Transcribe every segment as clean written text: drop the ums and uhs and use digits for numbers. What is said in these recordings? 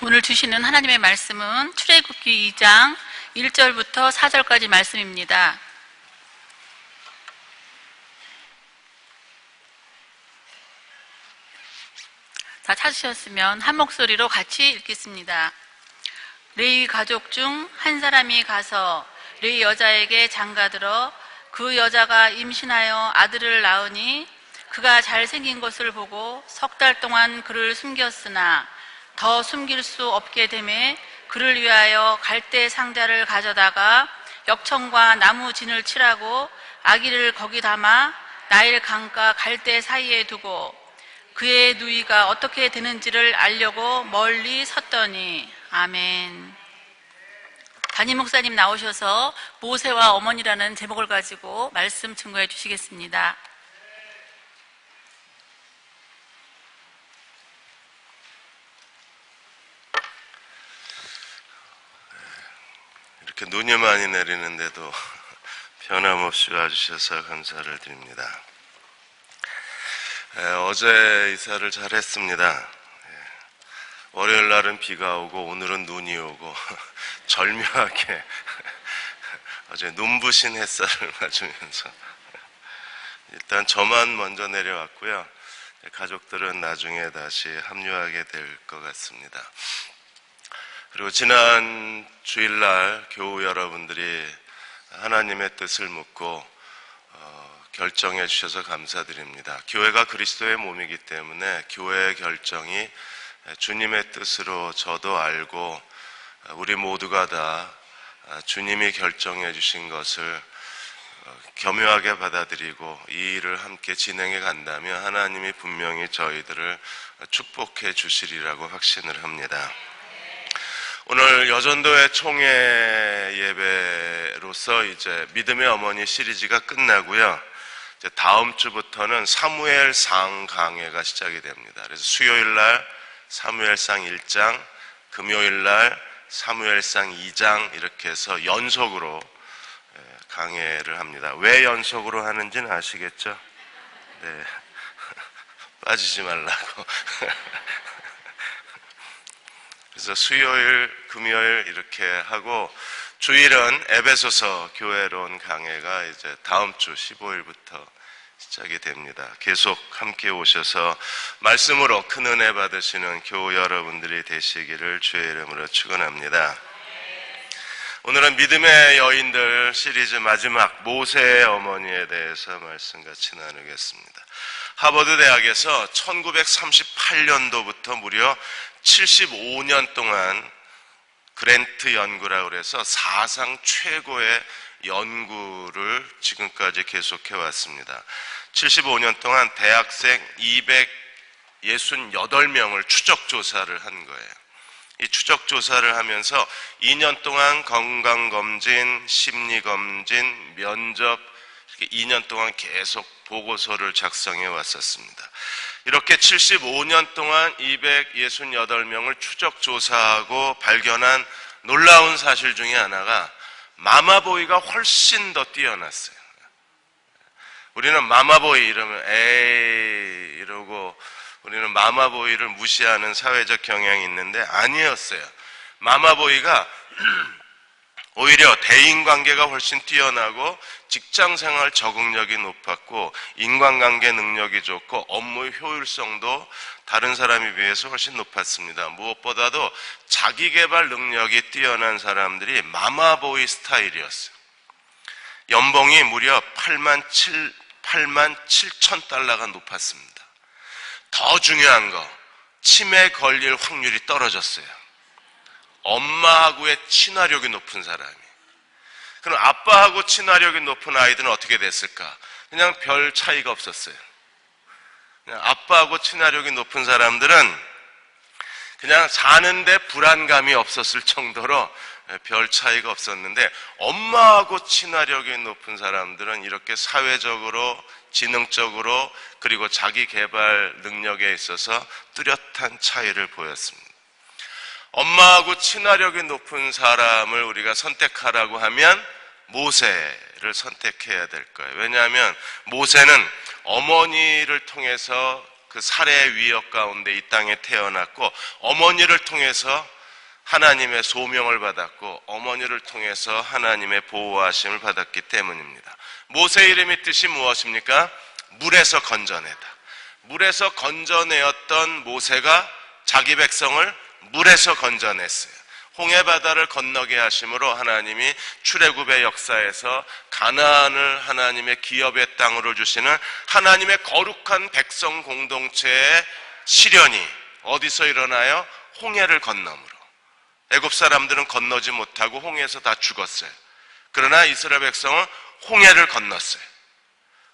오늘 주시는 하나님의 말씀은 출애굽기 2장 1절부터 4절까지 말씀입니다. 다 찾으셨으면 한 목소리로 같이 읽겠습니다. 레위 가족 중 한 사람이 가서 레위 여자에게 장가들어 그 여자가 임신하여 아들을 낳으니 그가 잘생긴 것을 보고 석 달 동안 그를 숨겼으나 더 숨길 수 없게 되매 그를 위하여 갈대 상자를 가져다가 역청과 나무 진을 칠하고 아기를 거기 담아 나일 강가 갈대 사이에 두고 그의 누이가 어떻게 되는지를 알려고 멀리 섰더니. 아멘. 담임 목사님 나오셔서 모세와 어머니라는 제목을 가지고 말씀 증거해 주시겠습니다. 이렇게 눈이 많이 내리는데도 변함없이 와주셔서 감사를 드립니다. 어제 이사를 잘 했습니다. 월요일 날은 비가 오고 오늘은 눈이 오고 절묘하게 어제 눈부신 햇살을 맞으면서 일단 저만 먼저 내려왔고요. 가족들은 나중에 다시 합류하게 될 것 같습니다. 그리고 지난 주일날 교우 여러분들이 하나님의 뜻을 묻고 결정해 주셔서 감사드립니다. 교회가 그리스도의 몸이기 때문에 교회의 결정이 주님의 뜻으로 저도 알고 우리 모두가 다 주님이 결정해 주신 것을 겸허하게 받아들이고 이 일을 함께 진행해 간다면 하나님이 분명히 저희들을 축복해 주시리라고 확신을 합니다. 오늘 여전도의 총회 예배로서 이제 믿음의 어머니 시리즈가 끝나고요. 이제 다음 주부터는 사무엘상 강해가 시작이 됩니다. 그래서 수요일 날 사무엘상 1장, 금요일 날 사무엘상 2장 이렇게 해서 연속으로 강해를 합니다. 왜 연속으로 하는지는 아시겠죠? 네. 빠지지 말라고. 그래서 수요일, 금요일 이렇게 하고 주일은 에베소서 교회로 온 강해가 이제 다음 주 15일부터 시작이 됩니다. 계속 함께 오셔서 말씀으로 큰 은혜 받으시는 교우 여러분들이 되시기를 주의 이름으로 축원합니다. 오늘은 믿음의 여인들 시리즈 마지막 모세의 어머니에 대해서 말씀 같이 나누겠습니다. 하버드 대학에서 1938년도부터 무려 75년 동안 그랜트 연구라고 해서 사상 최고의 연구를 지금까지 계속해 왔습니다. 75년 동안 대학생 268명을 추적 조사를 한 거예요. 이 추적 조사를 하면서 2년 동안 건강검진, 심리검진, 면접, 2년 동안 계속 보고서를 작성해 왔었습니다. 이렇게 75년 동안 268명을 추적 조사하고 발견한 놀라운 사실 중에 하나가 마마보이가 훨씬 더 뛰어났어요. 우리는 마마보이 이러면 에이 이러고 우리는 마마보이를 무시하는 사회적 경향이 있는데 아니었어요. 마마보이가 오히려 대인관계가 훨씬 뛰어나고 직장생활 적응력이 높았고 인간관계 능력이 좋고 업무 효율성도 다른 사람에 비해서 훨씬 높았습니다. 무엇보다도 자기개발 능력이 뛰어난 사람들이 마마보이 스타일이었어요. 연봉이 무려 8만 7천 달러가 높았습니다. 더 중요한 거, 치매 걸릴 확률이 떨어졌어요. 엄마하고의 친화력이 높은 사람이. 그럼 아빠하고 친화력이 높은 아이들은 어떻게 됐을까? 그냥 별 차이가 없었어요. 그냥 아빠하고 친화력이 높은 사람들은 그냥 사는데 불안감이 없었을 정도로 별 차이가 없었는데 엄마하고 친화력이 높은 사람들은 이렇게 사회적으로, 지능적으로 그리고 자기 개발 능력에 있어서 뚜렷한 차이를 보였습니다. 엄마하고 친화력이 높은 사람을 우리가 선택하라고 하면 모세를 선택해야 될 거예요. 왜냐하면 모세는 어머니를 통해서 그 살해의 위협 가운데 이 땅에 태어났고 어머니를 통해서 하나님의 소명을 받았고 어머니를 통해서 하나님의 보호하심을 받았기 때문입니다. 모세의 이름의 뜻이 무엇입니까? 물에서 건져내다. 물에서 건져내었던 모세가 자기 백성을 물에서 건져냈어요. 홍해바다를 건너게 하심으로 하나님이 출애굽의 역사에서 가나안을 하나님의 기업의 땅으로 주시는 하나님의 거룩한 백성 공동체의 실현이 어디서 일어나요? 홍해를 건너므로. 애굽 사람들은 건너지 못하고 홍해에서 다 죽었어요. 그러나 이스라엘 백성은 홍해를 건넜어요.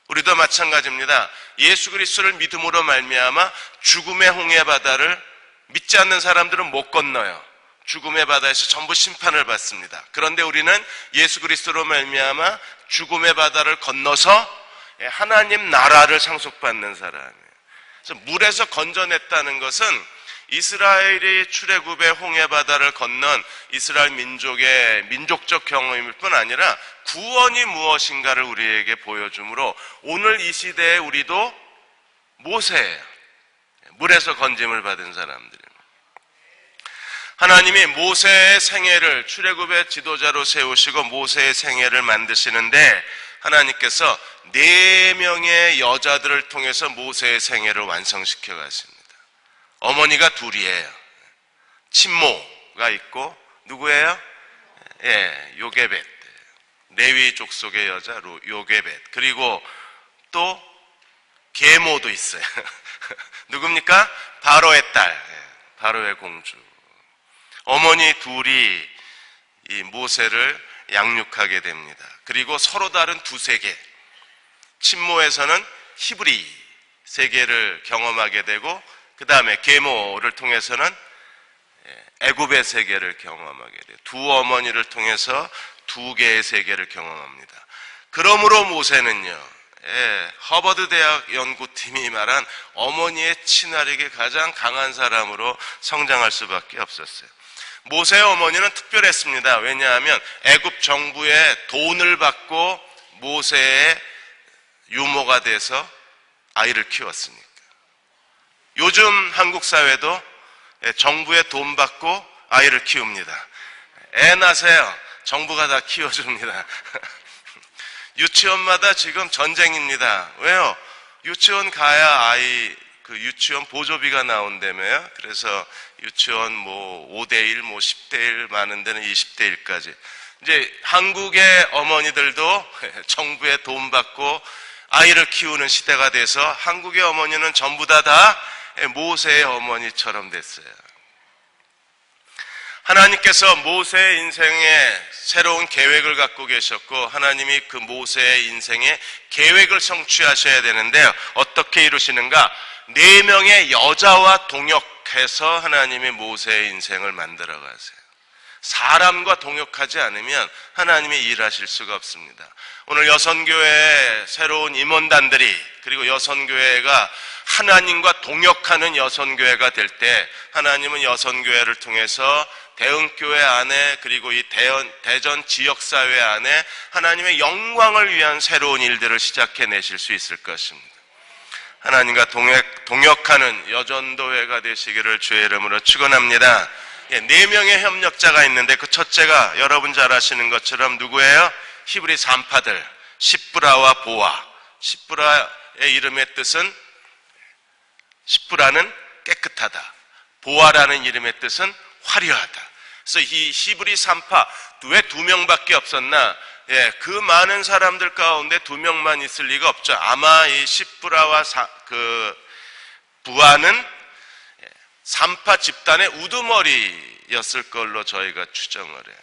우리도 마찬가지입니다. 예수 그리스도를 믿음으로 말미암아 죽음의 홍해바다를 믿지 않는 사람들은 못 건너요. 죽음의 바다에서 전부 심판을 받습니다. 그런데 우리는 예수 그리스도로 말미암아 죽음의 바다를 건너서 하나님 나라를 상속받는 사람이에요. 그래서 물에서 건져냈다는 것은 이스라엘이 출애굽의 홍해 바다를 건넌 이스라엘 민족의 민족적 경험일 뿐 아니라 구원이 무엇인가를 우리에게 보여주므로 오늘 이 시대에 우리도 모세예요. 물에서 건짐을 받은 사람들입니다. 하나님이 모세의 생애를 출애굽의 지도자로 세우시고 모세의 생애를 만드시는데 하나님께서 4명의 여자들을 통해서 모세의 생애를 완성시켜 가십니다. 어머니가 둘이에요. 친모가 있고 누구예요? 요게벳. 레위 족속의 여자 요게벳. 그리고 또 계모도 있어요. 누굽니까? 바로의 딸, 바로의 공주. 어머니 둘이 이 모세를 양육하게 됩니다. 그리고 서로 다른 두 세계. 친모에서는 히브리 세계를 경험하게 되고 그 다음에 계모를 통해서는 애굽의 세계를 경험하게 돼요. 두 어머니를 통해서 2개의 세계를 경험합니다. 그러므로 모세는요, 허버드 대학 연구팀이 말한 어머니의 친화력이 가장 강한 사람으로 성장할 수밖에 없었어요. 모세의 어머니는 특별했습니다. 왜냐하면 애굽 정부의 돈을 받고 모세의 유모가 돼서 아이를 키웠으니까. 요즘 한국 사회도 정부의 돈 받고 아이를 키웁니다. 애 낳으세요. 정부가 다 키워줍니다. 유치원마다 지금 전쟁입니다. 왜요? 유치원 가야 아이 유치원 보조비가 나온다며요. 그래서 유치원 5대1, 10대1 많은 데는 20대1까지. 이제 한국의 어머니들도 정부의 돈 받고 아이를 키우는 시대가 돼서 한국의 어머니는 전부 다 모세의 어머니처럼 됐어요. 하나님께서 모세의 인생에 새로운 계획을 갖고 계셨고 하나님이 그 모세의 인생에 계획을 성취하셔야 되는데 어떻게 이루시는가? 4명의 여자와 동역해서 하나님이 모세의 인생을 만들어 가세요. 사람과 동역하지 않으면 하나님이 일하실 수가 없습니다. 오늘 여선교회의 새로운 임원단들이 그리고 여선교회가 하나님과 동역하는 여선교회가 될 때 하나님은 여선교회를 통해서 대흥교회 안에 그리고 이 대전 지역사회 안에 하나님의 영광을 위한 새로운 일들을 시작해내실 수 있을 것입니다. 하나님과 동역하는 여전도회가 되시기를 주의 이름으로 축원합니다. 4명의 협력자가 있는데 그 첫째가 여러분 잘 아시는 것처럼 누구예요? 히브리 산파들 십브라와 보아. 십브라의 이름의 뜻은 십브라는 깨끗하다. 보아라는 이름의 뜻은 화려하다. 그래서 이 히브리 산파 왜 2명밖에 없었나? 그 많은 사람들 가운데 2명만 있을 리가 없죠. 아마 이 십브라와 부아는 산파 집단의 우두머리였을 걸로 저희가 추정을 해요.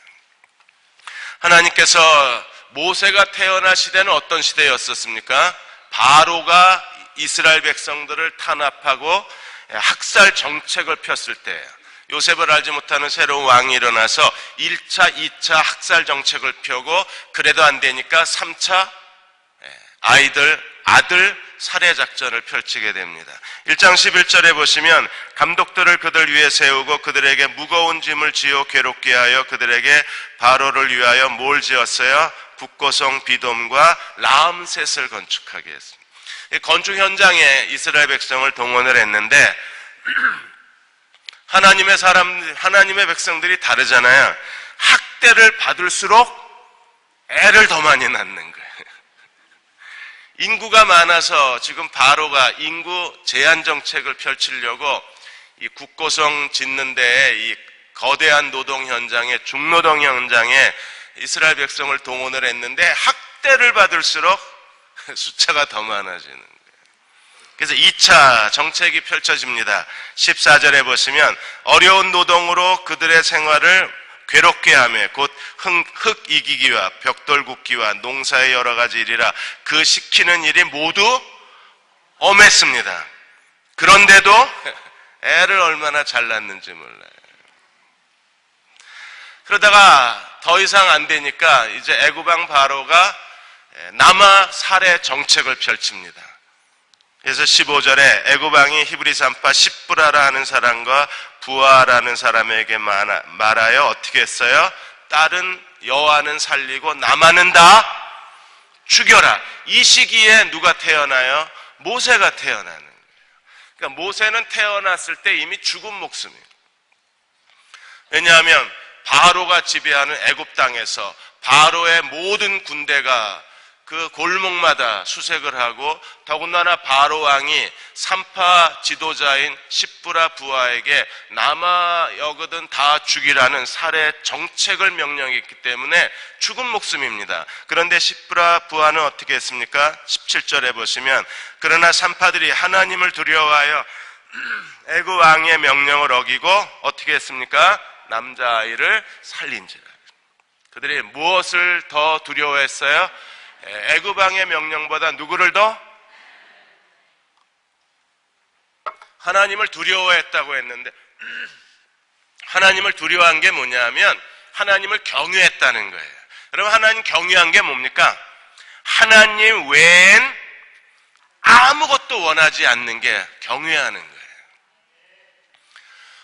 하나님께서 모세가 태어날 시대는 어떤 시대였었습니까? 바로가 이스라엘 백성들을 탄압하고 학살 정책을 폈을 때예요. 요셉을 알지 못하는 새로운 왕이 일어나서 1차, 2차 학살 정책을 펴고 그래도 안 되니까 3차 아들 살해 작전을 펼치게 됩니다. 1장 11절에 보시면 감독들을 그들 위에 세우고 그들에게 무거운 짐을 지어 괴롭게 하여 그들에게 바로를 위하여 뭘 지었어요? 북고성 비돔과 라암셋을 건축하게 했습니다. 건축 현장에 이스라엘 백성을 동원을 했는데 하나님의 백성들이 다르잖아요. 학대를 받을수록 애를 더 많이 낳는 거예요. 인구가 많아서 지금 바로가 인구 제한 정책을 펼치려고 이 국고성 짓는 데에 이 거대한 노동 현장에 중노동 현장에 이스라엘 백성을 동원을 했는데 학대를 받을수록 숫자가 더 많아지는 거예요. 그래서 2차 정책이 펼쳐집니다. 14절에 보시면 어려운 노동으로 그들의 생활을 괴롭게 하며 곧 흙 이기기와 벽돌 굽기와 농사의 여러 가지 일이라 그 시키는 일이 모두 엄했습니다. 그런데도 애를 얼마나 잘 낳는지 몰라요. 그러다가 더 이상 안 되니까 이제 애굽왕 바로가 남아 살해 정책을 펼칩니다. 그래서 15절에 애굽왕이 히브리 산파 십브라라 하는 사람과 부하라는 사람에게 말하여 어떻게 했어요? 딸은 여아는 살리고 남아는 다 죽여라. 이 시기에 누가 태어나요? 모세가 태어나는 거예요. 그러니까 모세는 태어났을 때 이미 죽은 목숨이에요. 왜냐하면 바로가 지배하는 애굽 땅에서 바로의 모든 군대가 그 골목마다 수색을 하고 더군다나 바로 왕이 산파 지도자인 십브라 부하에게 남아 여거든 다 죽이라는 살해 정책을 명령했기 때문에 죽은 목숨입니다. 그런데 십브라 부하는 어떻게 했습니까? 17절에 보시면 그러나 산파들이 하나님을 두려워하여 애굽 왕의 명령을 어기고 어떻게 했습니까? 남자아이를 살린지라. 그들이 무엇을 더 두려워했어요? 애굽 왕의 명령보다 누구를 더? 하나님을 두려워했다고 했는데 하나님을 두려워한 게 뭐냐면 하나님을 경외했다는 거예요. 여러분 하나님 경외한 게 뭡니까? 하나님 외엔 아무것도 원하지 않는 게 경외하는 거예요.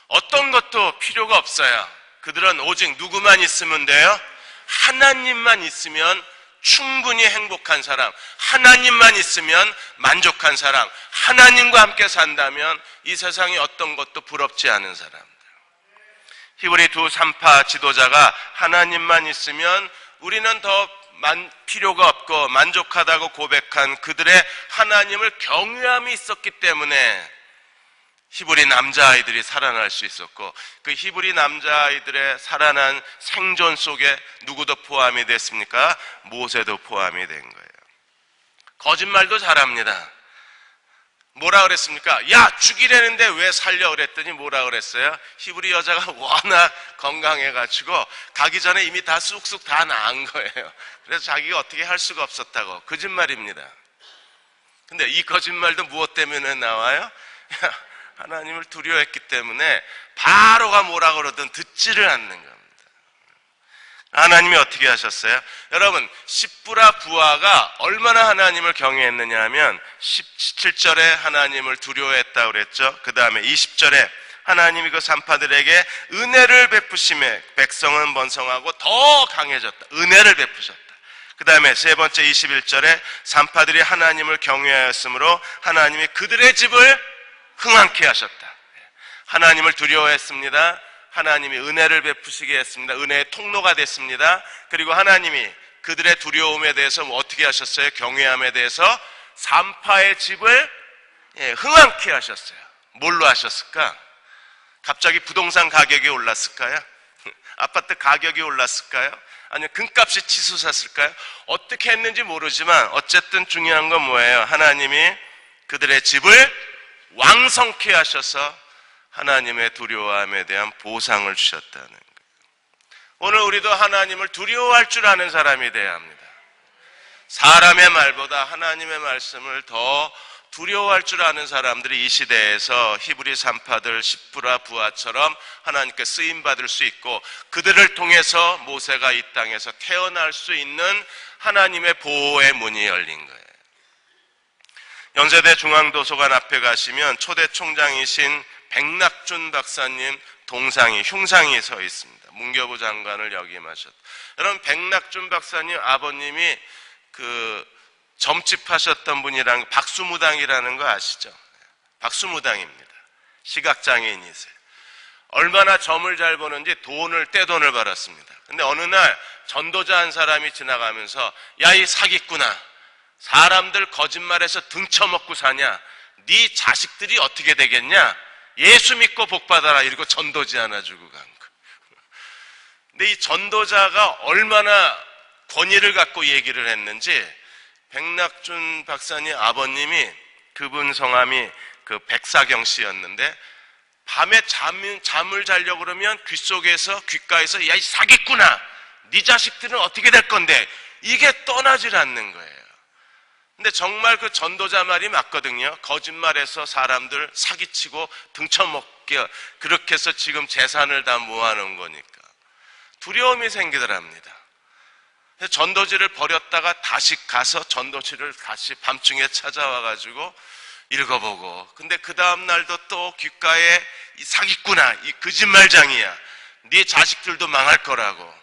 어떤 것도 필요가 없어요. 그들은 오직 누구만 있으면 돼요? 하나님만 있으면 충분히 행복한 사람, 하나님만 있으면 만족한 사람, 하나님과 함께 산다면 이 세상에 어떤 것도 부럽지 않은 사람들. 히브리 두 산파 지도자가 하나님만 있으면 우리는 더 필요가 없고 만족하다고 고백한 그들의 하나님을 경외함이 있었기 때문에 히브리 남자아이들이 살아날 수 있었고 그 히브리 남자아이들의 살아난 생존 속에 누구도 포함이 됐습니까? 모세도 포함이 된 거예요. 거짓말도 잘합니다. 뭐라 그랬습니까? 야 죽이려는데 왜 살려 그랬더니 뭐라 그랬어요? 히브리 여자가 워낙 건강해가지고 가기 전에 이미 다 쑥쑥 다 나은 거예요. 그래서 자기가 어떻게 할 수가 없었다고. 거짓말입니다. 근데 이 거짓말도 무엇 때문에 나와요? 하나님을 두려워했기 때문에 바로가 뭐라 그러든 듣지를 않는 겁니다. 하나님이 어떻게 하셨어요? 여러분 십브라 부하가 얼마나 하나님을 경외했느냐 하면 17절에 하나님을 두려워했다고 그랬죠. 그 다음에 20절에 하나님이 그 산파들에게 은혜를 베푸심에 백성은 번성하고 더 강해졌다. 은혜를 베푸셨다. 그 다음에 세 번째 21절에 산파들이 하나님을 경외하였으므로 하나님이 그들의 집을 흥황케 하셨다. 하나님을 두려워했습니다. 하나님이 은혜를 베푸시게 했습니다. 은혜의 통로가 됐습니다. 그리고 하나님이 그들의 두려움에 대해서 어떻게 하셨어요? 경외함에 대해서 산파의 집을 흥황케 하셨어요. 뭘로 하셨을까? 갑자기 부동산 가격이 올랐을까요? 아파트 가격이 올랐을까요? 아니면 금값이 치솟았을까요? 어떻게 했는지 모르지만 어쨌든 중요한 건 뭐예요? 하나님이 그들의 집을 왕성케 하셔서 하나님의 두려움에 대한 보상을 주셨다는 거예요. 오늘 우리도 하나님을 두려워할 줄 아는 사람이 되어야 합니다. 사람의 말보다 하나님의 말씀을 더 두려워할 줄 아는 사람들이 이 시대에서 히브리 산파들 십브라 부하처럼 하나님께 쓰임받을 수 있고 그들을 통해서 모세가 이 땅에서 태어날 수 있는 하나님의 보호의 문이 열린 거예요. 연세대 중앙도서관 앞에 가시면 초대 총장이신 백낙준 박사님 동상이 흉상이 서 있습니다. 문교부 장관을 역임하셨다. 여러분 백낙준 박사님 아버님이 그 점집하셨던 분이랑 박수무당이라는 거 아시죠? 박수무당입니다. 시각장애인이세요. 얼마나 점을 잘 보는지 떼돈을 벌었습니다. 근데 어느 날 전도자 한 사람이 지나가면서 야, 이 사기꾼아, 사람들 거짓말해서 등쳐먹고 사냐? 네 자식들이 어떻게 되겠냐? 예수 믿고 복받아라, 이러고 전도지 하나 주고 간 거. 근데 이 전도자가 얼마나 권위를 갖고 얘기를 했는지, 백낙준 박사님 아버님이, 그분 성함이 그 백사경 씨였는데, 밤에 잠을 자려고 그러면 귓가에서 야, 이 사기꾼아, 네 자식들은 어떻게 될 건데, 이게 떠나질 않는 거예요. 근데 정말 그 전도자 말이 맞거든요. 거짓말해서 사람들 사기치고 등쳐먹게, 그렇게 해서 지금 재산을 다 모아놓은 거니까 두려움이 생기더랍니다. 전도지를 버렸다가 다시 가서 전도지를 다시 밤중에 찾아와가지고 읽어보고, 근데 그 다음 날도 또 귓가에 이 사기꾼아, 이 거짓말장이야, 네 자식들도 망할 거라고.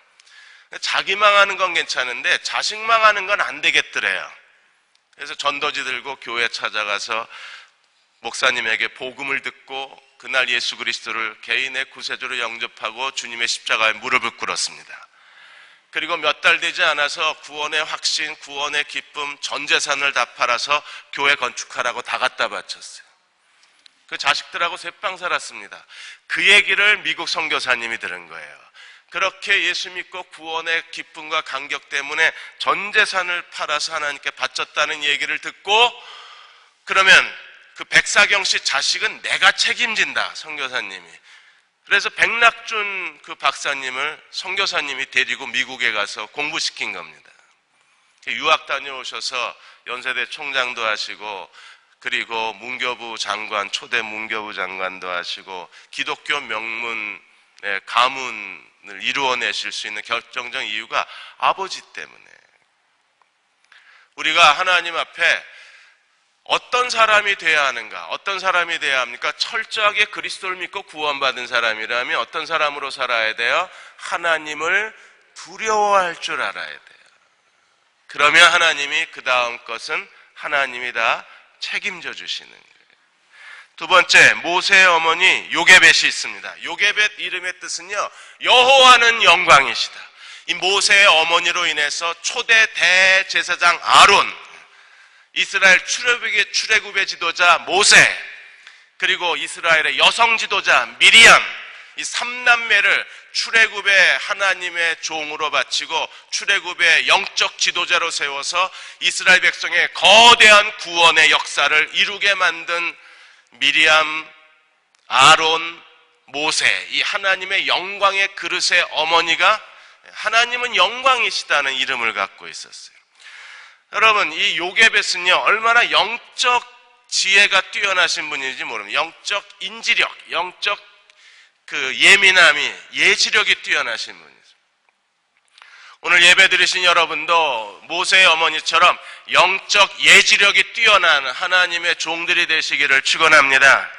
자기 망하는 건 괜찮은데 자식 망하는 건 안 되겠더래요. 그래서 전도지 들고 교회 찾아가서 목사님에게 복음을 듣고 그날 예수 그리스도를 개인의 구세주로 영접하고 주님의 십자가에 무릎을 꿇었습니다. 그리고 몇 달 되지 않아서 구원의 확신, 구원의 기쁨, 전 재산을 다 팔아서 교회 건축하라고 다 갖다 바쳤어요. 그 자식들하고 셋방 살았습니다. 그 얘기를 미국 선교사님이 들은 거예요. 그렇게 예수 믿고 구원의 기쁨과 감격 때문에 전 재산을 팔아서 하나님께 바쳤다는 얘기를 듣고, 그러면 그 백사경 씨 자식은 내가 책임진다, 선교사님이. 그래서 백낙준 그 박사님을 선교사님이 데리고 미국에 가서 공부시킨 겁니다. 유학 다녀오셔서 연세대 총장도 하시고, 그리고 문교부 장관, 초대 문교부 장관도 하시고, 기독교 명문 가문을 이루어내실 수 있는 결정적 이유가 아버지 때문에. 우리가 하나님 앞에 어떤 사람이 돼야 하는가? 어떤 사람이 돼야 합니까? 철저하게 그리스도를 믿고 구원받은 사람이라면 어떤 사람으로 살아야 돼요? 하나님을 두려워할 줄 알아야 돼요. 그러면 하나님이 그 다음 것은 하나님이 다 책임져 주시는 거예요. 두 번째, 모세의 어머니 요게벳이 있습니다. 요게벳 이름의 뜻은요, 여호와는 영광이시다. 이 모세의 어머니로 인해서 초대 대제사장 아론, 이스라엘 출애굽의 지도자 모세, 그리고 이스라엘의 여성 지도자 미리암, 이 3남매를 출애굽의 하나님의 종으로 바치고 출애굽의 영적 지도자로 세워서 이스라엘 백성의 거대한 구원의 역사를 이루게 만든 미리암, 아론, 모세, 이 하나님의 영광의 그릇의 어머니가 하나님은 영광이시다는 이름을 갖고 있었어요. 여러분, 이 요게벳은요, 얼마나 영적 지혜가 뛰어나신 분인지 모릅니다. 영적 인지력, 영적 그 예민함이, 예지력이 뛰어나신 분이죠. 오늘 예배 드리신 여러분도 모세의 어머니처럼 영적 예지력이 뛰어난 하나님의 종들이 되시기를 축원합니다.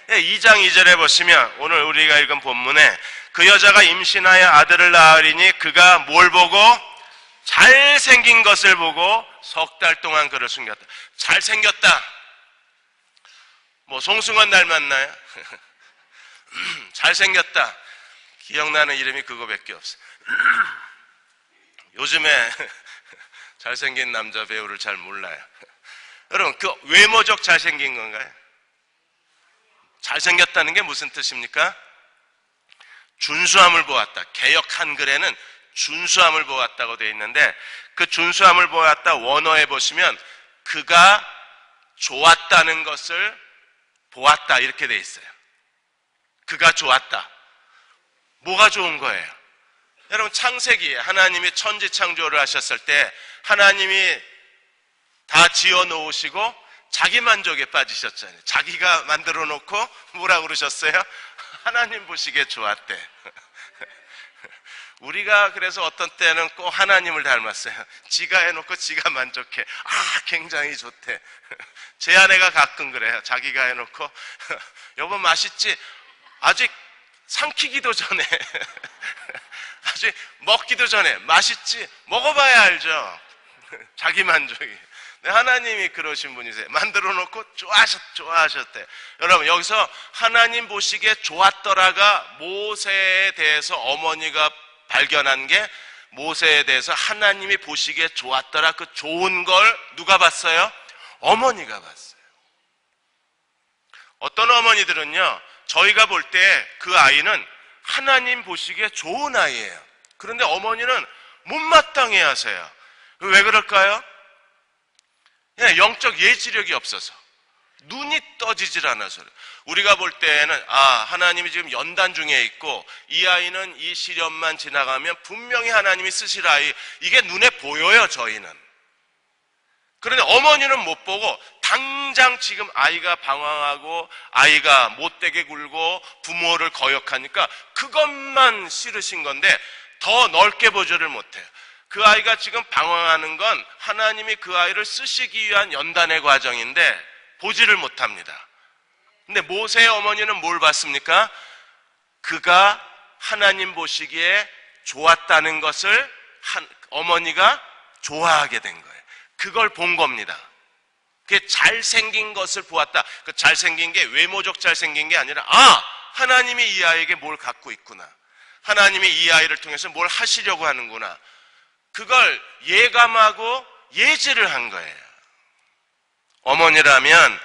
2장 2절에 보시면 오늘 우리가 읽은 본문에 그 여자가 임신하여 아들을 낳으리니 그가 뭘 보고? 잘생긴 것을 보고 석 달 동안 그를 숨겼다. 잘생겼다. 뭐 송승헌 닮았나요? 잘생겼다. 기억나는 이름이 그거밖에 없어요. 요즘에 잘생긴 남자 배우를 잘 몰라요. 여러분, 그 외모적 잘생긴 건가요? 잘생겼다는 게 무슨 뜻입니까? 준수함을 보았다. 개역 한글에는 준수함을 보았다고 되어 있는데, 그 준수함을 보았다 원어에 보시면 그가 좋았다는 것을 보았다 이렇게 되어 있어요. 그가 좋았다. 뭐가 좋은 거예요? 여러분, 창세기에 하나님이 천지 창조를 하셨을 때 하나님이 다 지어 놓으시고 자기 만족에 빠지셨잖아요. 자기가 만들어 놓고 뭐라고 그러셨어요? 하나님 보시기에 좋았대. 우리가 그래서 어떤 때는 꼭 하나님을 닮았어요. 지가 해놓고 지가 만족해. 아, 굉장히 좋대. 제 아내가 가끔 그래요. 자기가 해놓고 여보 맛있지? 아직 삼키기도 전에 아직 먹기도 전에 맛있지? 먹어봐야 알죠. 자기 만족이. 네, 하나님이 그러신 분이세요. 만들어 놓고 좋아하셨대. 여러분, 여기서 하나님 보시기에 좋았더라가 모세에 대해서 어머니가 발견한 게, 모세에 대해서 하나님이 보시기에 좋았더라, 그 좋은 걸 누가 봤어요? 어머니가 봤어요. 어떤 어머니들은요, 저희가 볼 때 그 아이는 하나님 보시기에 좋은 아이예요. 그런데 어머니는 못마땅해 하세요. 왜 그럴까요? 영적 예지력이 없어서, 눈이 떠지질 않아서. 우리가 볼 때에는 하나님이 지금 연단 중에 있고 이 아이는 이 시련만 지나가면 분명히 하나님이 쓰실 아이, 이게 눈에 보여요, 저희는. 그런데 어머니는 못 보고 당장 지금 아이가 방황하고 아이가 못되게 굴고 부모를 거역하니까 그것만 싫으신 건데 더 넓게 보지를 못해요. 그 아이가 지금 방황하는 건 하나님이 그 아이를 쓰시기 위한 연단의 과정인데 보지를 못합니다. 근데 모세의 어머니는 뭘 봤습니까? 그가 하나님 보시기에 좋았다는 것을 어머니가 좋아하게 된 거예요. 그걸 본 겁니다. 그게 잘생긴 것을 보았다. 그 잘생긴 게 외모적 잘생긴 게 아니라 하나님이 이 아이에게 뭘 갖고 있구나, 하나님이 이 아이를 통해서 뭘 하시려고 하는구나, 그걸 예감하고 예지를 한 거예요. 어머니라면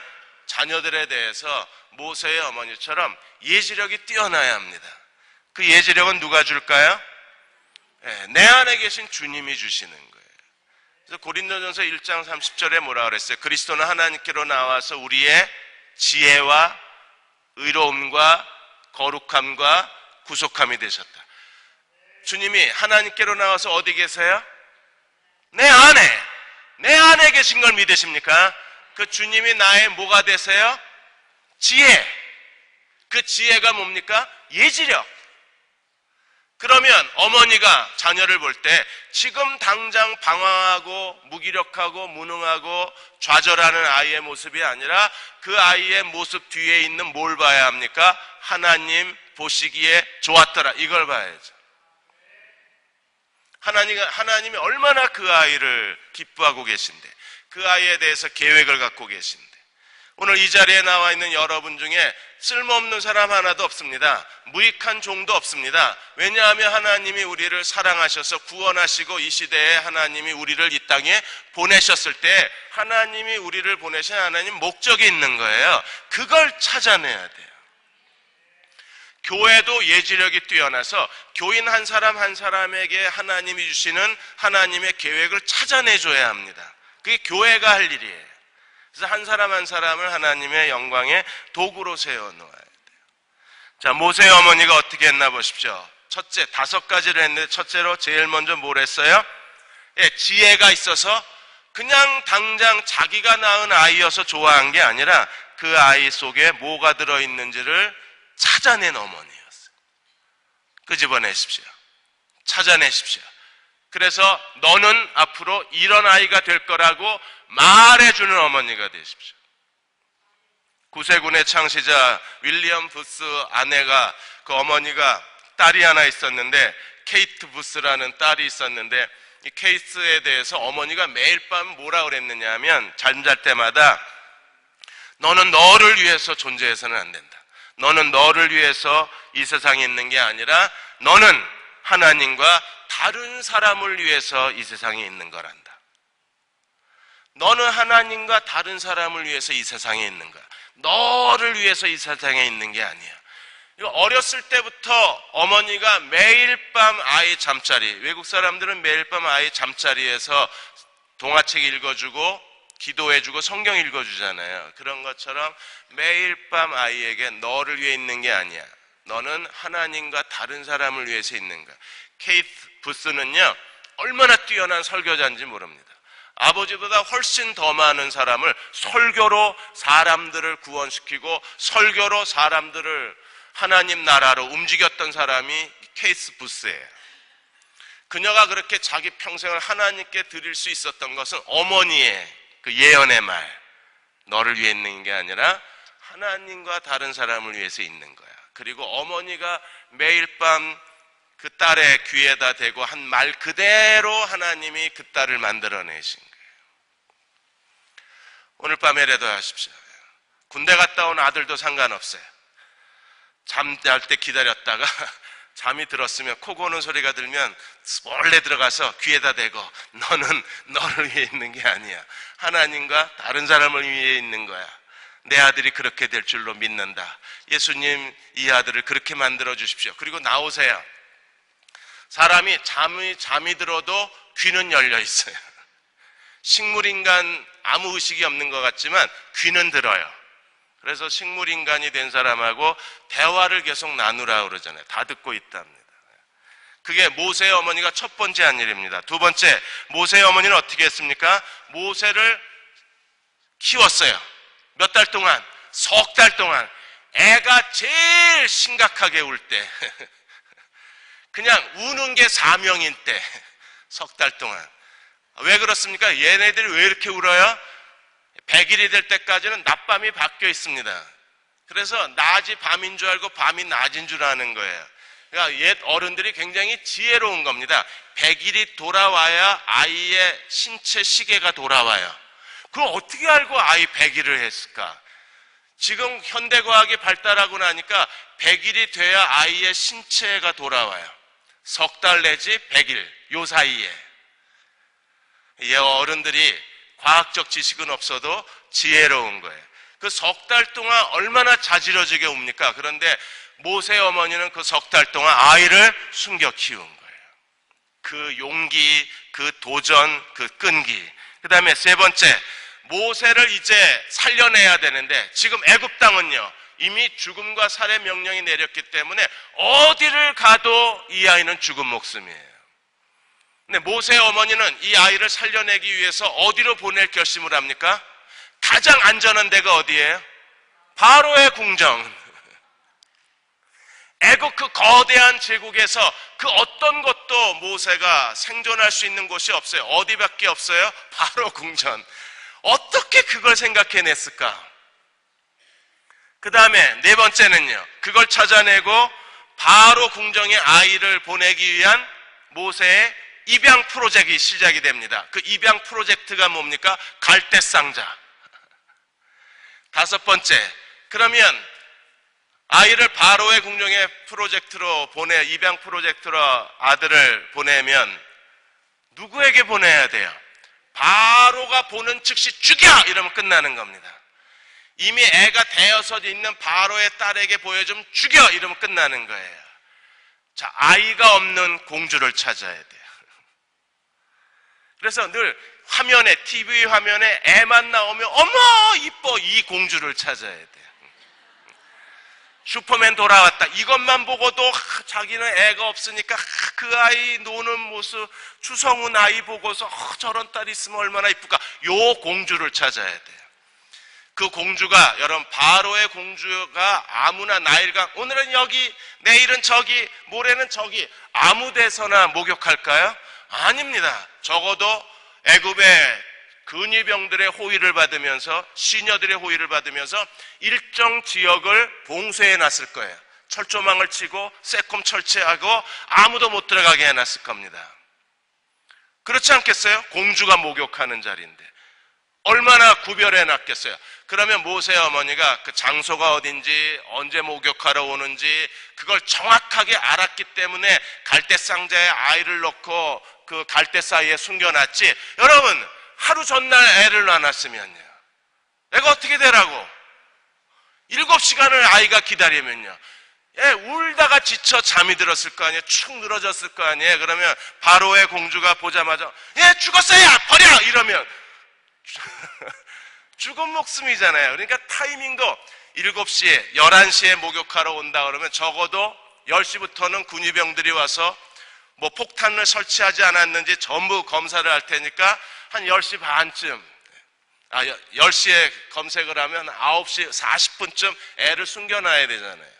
자녀들에 대해서 모세의 어머니처럼 예지력이 뛰어나야 합니다. 그 예지력은 누가 줄까요? 내 안에 계신 주님이 주시는 거예요. 그래서 고린도전서 1장 30절에 뭐라 그랬어요? 그리스도는 하나님께로 나와서 우리의 지혜와 의로움과 거룩함과 구속함이 되셨다. 주님이 하나님께로 나와서 어디 계세요? 내 안에 계신 걸 믿으십니까? 그 주님이 나의 뭐가 되세요? 지혜. 그 지혜가 뭡니까? 예지력. 그러면 어머니가 자녀를 볼 때 지금 당장 방황하고 무기력하고 무능하고 좌절하는 아이의 모습이 아니라 그 아이의 모습 뒤에 있는 뭘 봐야 합니까? 하나님 보시기에 좋았더라, 이걸 봐야죠. 하나님이 얼마나 그 아이를 기뻐하고 계신데, 그 아이에 대해서 계획을 갖고 계신데. 오늘 이 자리에 나와 있는 여러분 중에 쓸모없는 사람 하나도 없습니다. 무익한 종도 없습니다. 왜냐하면 하나님이 우리를 사랑하셔서 구원하시고 이 시대에 하나님이 우리를 이 땅에 보내셨을 때 하나님이 우리를 보내신 하나님 목적이 있는 거예요. 그걸 찾아내야 돼요. 교회도 예지력이 뛰어나서 교인 한 사람 한 사람에게 하나님이 주시는 하나님의 계획을 찾아내줘야 합니다. 그게 교회가 할 일이에요. 그래서 한 사람 한 사람을 하나님의 영광의 도구로 세워놓아야 돼요. 자, 모세의 어머니가 어떻게 했나 보십시오. 첫째, 5가지를 했는데 첫째로 제일 먼저 뭘 했어요? 지혜가 있어서 그냥 당장 자기가 낳은 아이여서 좋아한 게 아니라 그 아이 속에 뭐가 들어있는지를 찾아낸 어머니였어요. 끄집어내십시오. 찾아내십시오. 그래서 너는 앞으로 이런 아이가 될 거라고 말해주는 어머니가 되십시오. 구세군의 창시자 윌리엄 부스 아내가, 그 어머니가 딸이 하나 있었는데, 케이트 부스라는 딸이 있었는데, 이 케이트에 대해서 어머니가 매일 밤 뭐라 그랬느냐 하면, 잠잘 때마다 너는 너를 위해서 존재해서는 안 된다. 너는 너를 위해서 이 세상에 있는 게 아니라 너는 하나님과 다른 사람을 위해서 이 세상에 있는 거란다. 너는 하나님과 다른 사람을 위해서 이 세상에 있는 거야. 너를 위해서 이 세상에 있는 게 아니야. 어렸을 때부터 어머니가 매일 밤 아이 잠자리, 외국 사람들은 매일 밤 아이 잠자리에서 동화책 읽어주고 기도해주고 성경 읽어주잖아요. 그런 것처럼 매일 밤 아이에게 너를 위해 있는 게 아니야. 너는 하나님과 다른 사람을 위해서 있는 거야. 케이트 부스는요, 얼마나 뛰어난 설교자인지 모릅니다. 아버지보다 훨씬 더 많은 사람을 설교로 사람들을 구원시키고 설교로 사람들을 하나님 나라로 움직였던 사람이 케이트 부스예요. 그녀가 그렇게 자기 평생을 하나님께 드릴 수 있었던 것은 어머니의 그 예언의 말, 너를 위해 있는 게 아니라 하나님과 다른 사람을 위해서 있는 거야. 그리고 어머니가 매일 밤 그 딸의 귀에다 대고 한 말 그대로 하나님이 그 딸을 만들어내신 거예요. 오늘 밤에라도 하십시오. 군대 갔다 온 아들도 상관없어요. 잠잘 때 기다렸다가 잠이 들었으면 코 고는 소리가 들면 몰래 들어가서 귀에다 대고 너는 너를 위해 있는 게 아니야. 하나님과 다른 사람을 위해 있는 거야. 내 아들이 그렇게 될 줄로 믿는다. 예수님 이 아들을 그렇게 만들어 주십시오. 그리고 나오세요. 사람이 잠이 들어도 귀는 열려 있어요. 식물인간 아무 의식이 없는 것 같지만 귀는 들어요. 그래서 식물인간이 된 사람하고 대화를 계속 나누라 그러잖아요. 다 듣고 있답니다. 그게 모세의 어머니가 첫 번째 한 일입니다. 두 번째, 모세의 어머니는 어떻게 했습니까? 모세를 키웠어요. 몇 달 동안? 석 달 동안. 애가 제일 심각하게 울 때 그냥 우는 게 사명인 때 석 달 동안. 왜 그렇습니까? 얘네들이 왜 이렇게 울어요? 100일이 될 때까지는 낮밤이 바뀌어 있습니다. 그래서 낮이 밤인 줄 알고 밤이 낮인 줄 아는 거예요. 그러니까 옛 어른들이 굉장히 지혜로운 겁니다. 100일이 돌아와야 아이의 신체 시계가 돌아와요. 그걸 어떻게 알고 아이 100일을 했을까? 지금 현대과학이 발달하고 나니까 100일이 돼야 아이의 신체가 돌아와요. 석 달 내지 100일, 요 사이에. 이 어른들이 과학적 지식은 없어도 지혜로운 거예요. 그 석 달 동안 얼마나 자지러지게 웁니까? 그런데 모세 어머니는 그 석 달 동안 아이를 숨겨 키운 거예요. 그 용기, 그 도전, 그 끈기. 그 다음에 세 번째, 모세를 이제 살려내야 되는데 지금 애굽 땅은요 이미 죽음과 살해 명령이 내렸기 때문에 어디를 가도 이 아이는 죽은 목숨이에요. 근데 모세의 어머니는 이 아이를 살려내기 위해서 어디로 보낼 결심을 합니까? 가장 안전한 데가 어디예요? 바로의 궁정. 애국 그 거대한 제국에서 그 어떤 것도 모세가 생존할 수 있는 곳이 없어요. 어디밖에 없어요? 바로 궁전. 어떻게 그걸 생각해냈을까? 그 다음에 네 번째는요, 그걸 찾아내고 바로 궁정에 아이를 보내기 위한 모세의 입양 프로젝트가 시작이 됩니다. 그 입양 프로젝트가 뭡니까? 갈대상자. 다섯 번째, 그러면 아이를 바로의 궁정의 프로젝트로 입양 프로젝트로 아들을 보내면 누구에게 보내야 돼요? 바로가 보는 즉시 죽여! 이러면 끝나는 겁니다. 이미 애가 되어서 있는 바로의 딸에게 보여주면 죽여! 이러면 끝나는 거예요. 자, 아이가 없는 공주를 찾아야 돼요. 그래서 늘 화면에, TV 화면에 애만 나오면 어머 이뻐, 이 공주를 찾아야 돼요. 슈퍼맨 돌아왔다, 이것만 보고도 자기는 애가 없으니까 그 아이 노는 모습, 추성훈 아이 보고서 저런 딸 있으면 얼마나 이쁠까, 요 공주를 찾아야 돼요. 그 공주가, 여러분, 바로의 공주가 아무나 나일강, 오늘은 여기, 내일은 저기, 모레는 저기, 아무 데서나 목욕할까요? 아닙니다. 적어도 애굽의 근위병들의 호의를 받으면서, 시녀들의 호의를 받으면서 일정 지역을 봉쇄해 놨을 거예요. 철조망을 치고 새콤 철제하고 아무도 못 들어가게 해놨을 겁니다. 그렇지 않겠어요? 공주가 목욕하는 자리인데 얼마나 구별해 놨겠어요? 그러면 모세 어머니가 그 장소가 어딘지, 언제 목욕하러 오는지 그걸 정확하게 알았기 때문에 갈대상자에 아이를 넣고 그 갈대 사이에 숨겨놨지, 여러분 하루 전날 애를 낳았으면요 애가 어떻게 되라고? 7시간을 아이가 기다리면요 애 울다가 지쳐 잠이 들었을 거 아니에요. 축 늘어졌을 거 아니에요. 그러면 바로의 공주가 보자마자 얘 죽었어요 버려! 이러면 죽은 목숨이잖아요. 그러니까 타이밍도 7시에 11시에 목욕하러 온다 그러면 적어도 10시부터는 군의병들이 와서 뭐 폭탄을 설치하지 않았는지 전부 검사를 할 테니까 한 10시 반쯤, 10시에 검색을 하면 9시 40분쯤 애를 숨겨놔야 되잖아요.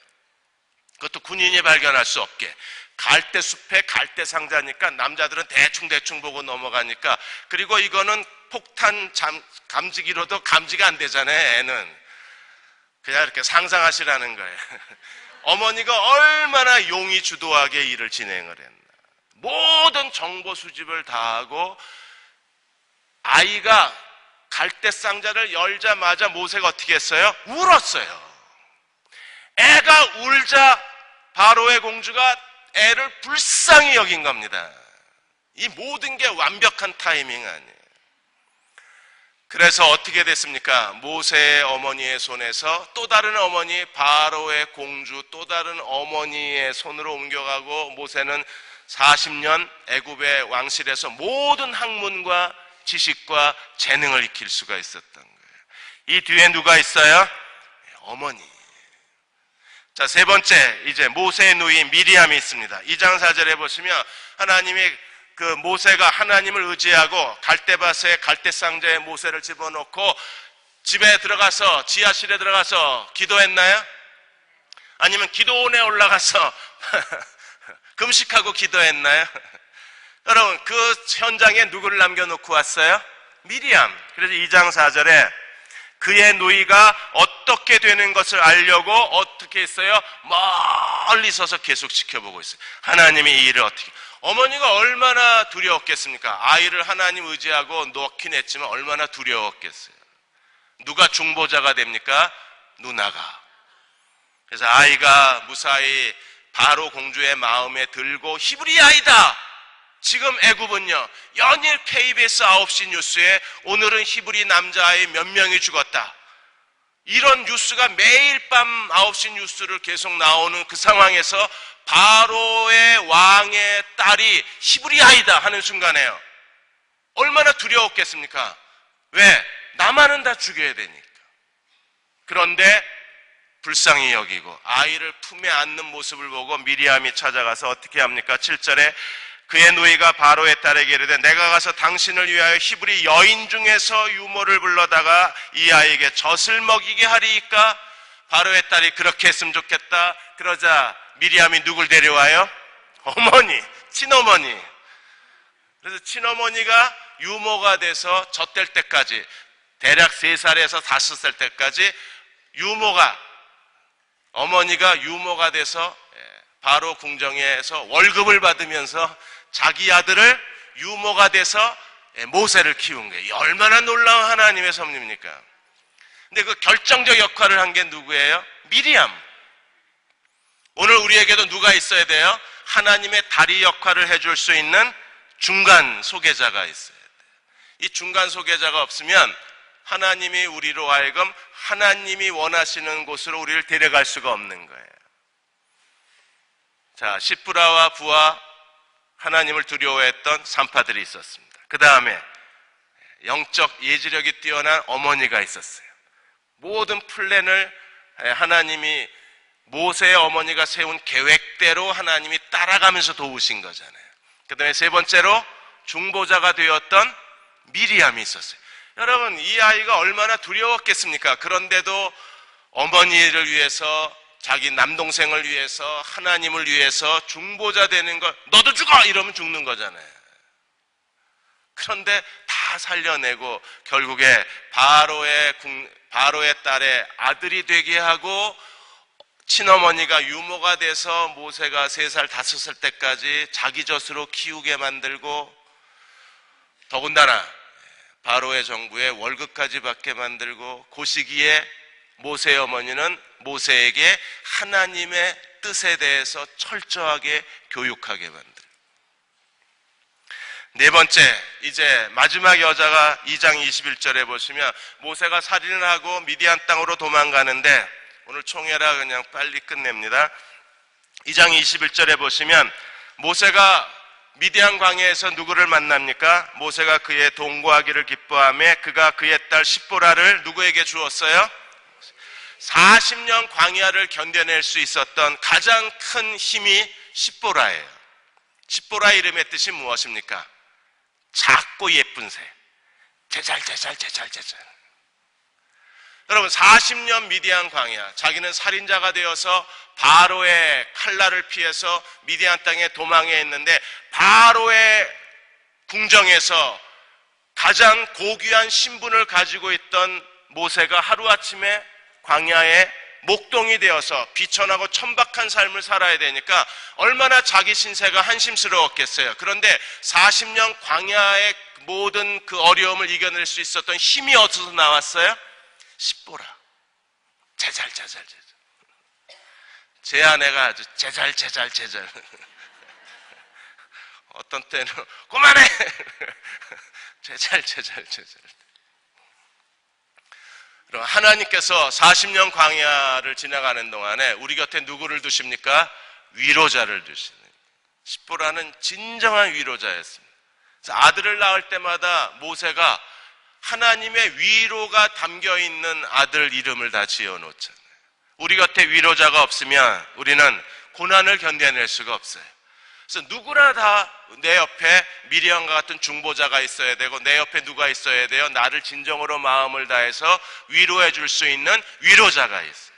그것도 군인이 발견할 수 없게. 갈대숲에 갈대상자니까 남자들은 대충 보고 넘어가니까. 그리고 이거는 폭탄 감지기로도 감지가 안 되잖아요. 애는 그냥 이렇게 상상하시라는 거예요. 어머니가 얼마나 용의 주도하게 일을 진행을 했나. 모든 정보 수집을 다 하고 아이가 갈대 상자를 열자마자 모세가 어떻게 했어요? 울었어요. 애가 울자 바로의 공주가 애를 불쌍히 여긴 겁니다. 이 모든 게 완벽한 타이밍 아니에요. 그래서 어떻게 됐습니까? 모세의 어머니의 손에서 또 다른 어머니 바로의 공주 또 다른 어머니의 손으로 옮겨가고 모세는 40년 애굽의 왕실에서 모든 학문과 지식과 재능을 익힐 수가 있었던 거예요. 이 뒤에 누가 있어요? 어머니. 자, 세 번째, 이제 모세의 누이 미리암이 있습니다. 2장 4절에 보시면 하나님이 모세가 하나님을 의지하고 갈대밭에 갈대상자에 모세를 집어넣고 집에 들어가서 지하실에 들어가서 기도했나요? 아니면 기도원에 올라가서 금식하고 기도했나요? 여러분, 그 현장에 누구를 남겨놓고 왔어요? 미리암. 그래서 2장 4절에 그의 누이가 어떻게 되는 것을 알려고 어떻게 했어요? 멀리 서서 계속 지켜보고 있어요. 하나님이 이 일을 어떻게. 어머니가 얼마나 두려웠겠습니까? 아이를 하나님 의지하고 놓긴 했지만 얼마나 두려웠겠어요. 누가 중보자가 됩니까? 누나가. 그래서 아이가 무사히 바로 공주의 마음에 들고 히브리 아이다. 지금 애굽은요, 연일 KBS 9시 뉴스에 오늘은 히브리 남자아이 몇 명이 죽었다. 이런 뉴스가 매일 밤 9시 뉴스를 계속 나오는 그 상황에서 바로의 왕의 딸이 히브리 아이다 하는 순간에요. 얼마나 두려웠겠습니까? 왜? 나만은 다 죽여야 되니까. 그런데 불쌍히 여기고 아이를 품에 안는 모습을 보고 미리암이 찾아가서 어떻게 합니까? 7절에 그의 누이가 바로의 딸에게 이르되 내가 가서 당신을 위하여 히브리 여인 중에서 유모를 불러다가 이 아이에게 젖을 먹이게 하리이까? 바로의 딸이 그렇게 했으면 좋겠다. 그러자 미리암이 누굴 데려와요? 어머니, 친어머니. 그래서 친어머니가 유모가 돼서 젖될 때까지 대략 3살에서 5살 때까지 어머니가 유모가 돼서 바로 궁정에서 월급을 받으면서 자기 아들을 유모가 돼서 모세를 키운 거예요. 얼마나 놀라운 하나님의 섭리입니까? 근데 그 결정적 역할을 한 게 누구예요? 미리암. 오늘 우리에게도 누가 있어야 돼요? 하나님의 다리 역할을 해줄 수 있는 중간 소개자가 있어야 돼요. 이 중간 소개자가 없으면 하나님이 우리로 하여금 하나님이 원하시는 곳으로 우리를 데려갈 수가 없는 거예요. 자, 시프라와 부와 하나님을 두려워했던 산파들이 있었습니다. 그 다음에 영적 예지력이 뛰어난 어머니가 있었어요. 모든 플랜을 하나님이 모세의 어머니가 세운 계획대로 하나님이 따라가면서 도우신 거잖아요. 그 다음에 세 번째로 중보자가 되었던 미리암이 있었어요. 여러분, 이 아이가 얼마나 두려웠겠습니까? 그런데도 어머니를 위해서, 자기 남동생을 위해서, 하나님을 위해서 중보자 되는 것, 너도 죽어! 이러면 죽는 거잖아요. 그런데 다 살려내고 결국에 바로의 딸의 아들이 되게 하고 친어머니가 유모가 돼서 모세가 3살, 5살 때까지 자기 젖으로 키우게 만들고 더군다나 바로의 정부에 월급까지 받게 만들고 그 시기에 모세의 어머니는 모세에게 하나님의 뜻에 대해서 철저하게 교육하게 만들고 네 번째, 이제 마지막 여자가 2장 21절에 보시면 모세가 살인을 하고 미디안 땅으로 도망가는데 오늘 총회라 그냥 빨리 끝냅니다. 2장 21절에 보시면 모세가 미디안 광야에서 누구를 만납니까? 모세가 그의 동거하기를 기뻐하며 그가 그의 딸 십보라를 누구에게 주었어요? 40년 광야를 견뎌낼 수 있었던 가장 큰 힘이 십보라예요. 십보라 이름의 뜻이 무엇입니까? 작고 예쁜 새. 제잘. 여러분, 40년 미디안 광야, 자기는 살인자가 되어서 바로의 칼날을 피해서 미디안 땅에 도망해 있는데 바로의 궁정에서 가장 고귀한 신분을 가지고 있던 모세가 하루아침에 광야에 목동이 되어서 비천하고 천박한 삶을 살아야 되니까 얼마나 자기 신세가 한심스러웠겠어요. 그런데 40년 광야의 모든 그 어려움을 이겨낼 수 있었던 힘이 어디서 나왔어요? 십보라. 제잘. 제 아내가 아주 제잘. 어떤 때는 그만해. 제잘. 그럼 하나님께서 40년 광야를 지나가는 동안에 우리 곁에 누구를 두십니까? 위로자를 두시는. 십보라는 진정한 위로자였습니다. 그래서 아들을 낳을 때마다 모세가 하나님의 위로가 담겨있는 아들 이름을 다 지어놓잖아요. 우리 곁에 위로자가 없으면 우리는 고난을 견뎌낼 수가 없어요. 그래서 누구나 다 내 옆에 미리암과 같은 중보자가 있어야 되고 내 옆에 누가 있어야 돼요? 나를 진정으로 마음을 다해서 위로해 줄 수 있는 위로자가 있어요.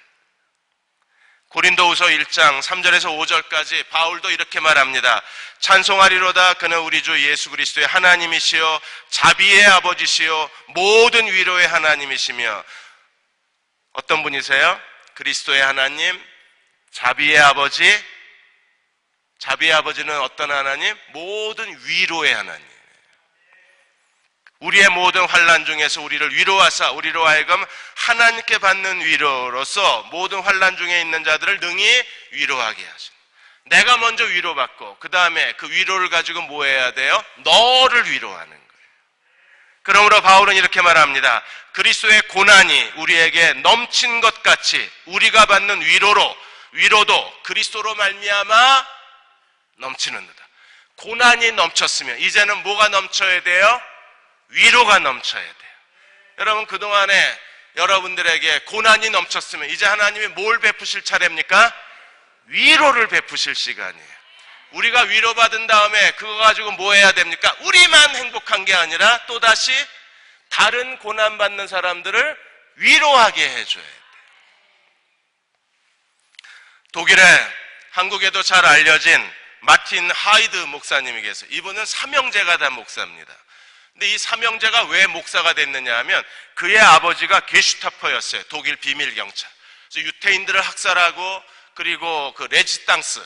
고린도후서 1장 3절에서 5절까지 바울도 이렇게 말합니다. 찬송하리로다. 그는 우리 주 예수 그리스도의 하나님이시요 자비의 아버지시요 모든 위로의 하나님이시며. 어떤 분이세요? 그리스도의 하나님, 자비의 아버지. 자비의 아버지는 어떤 하나님? 모든 위로의 하나님. 우리의 모든 환난 중에서 우리를 위로하사 우리로 하여금 하나님께 받는 위로로서 모든 환난 중에 있는 자들을 능히 위로하게 하시는. 내가 먼저 위로받고 그 다음에 그 위로를 가지고 뭐 해야 돼요? 너를 위로하는 거예요. 그러므로 바울은 이렇게 말합니다. 그리스도의 고난이 우리에게 넘친 것 같이 우리가 받는 위로도 그리스도로 말미암아 넘치는도다. 고난이 넘쳤으면 이제는 뭐가 넘쳐야 돼요? 위로가 넘쳐야 돼요. 여러분, 그동안에 여러분들에게 고난이 넘쳤으면 이제 하나님이 뭘 베푸실 차례입니까? 위로를 베푸실 시간이에요. 우리가 위로받은 다음에 그거 가지고 뭐 해야 됩니까? 우리만 행복한 게 아니라 또다시 다른 고난받는 사람들을 위로하게 해줘야 돼요. 독일에, 한국에도 잘 알려진 마틴 하이드 목사님이 계세요. 이분은 삼형제가 다 목사입니다. 근데 이 삼형제가 왜 목사가 됐느냐 하면 그의 아버지가 게슈타포였어요. 독일 비밀경찰. 그래서 유태인들을 학살하고 그리고 그 레지스탕스,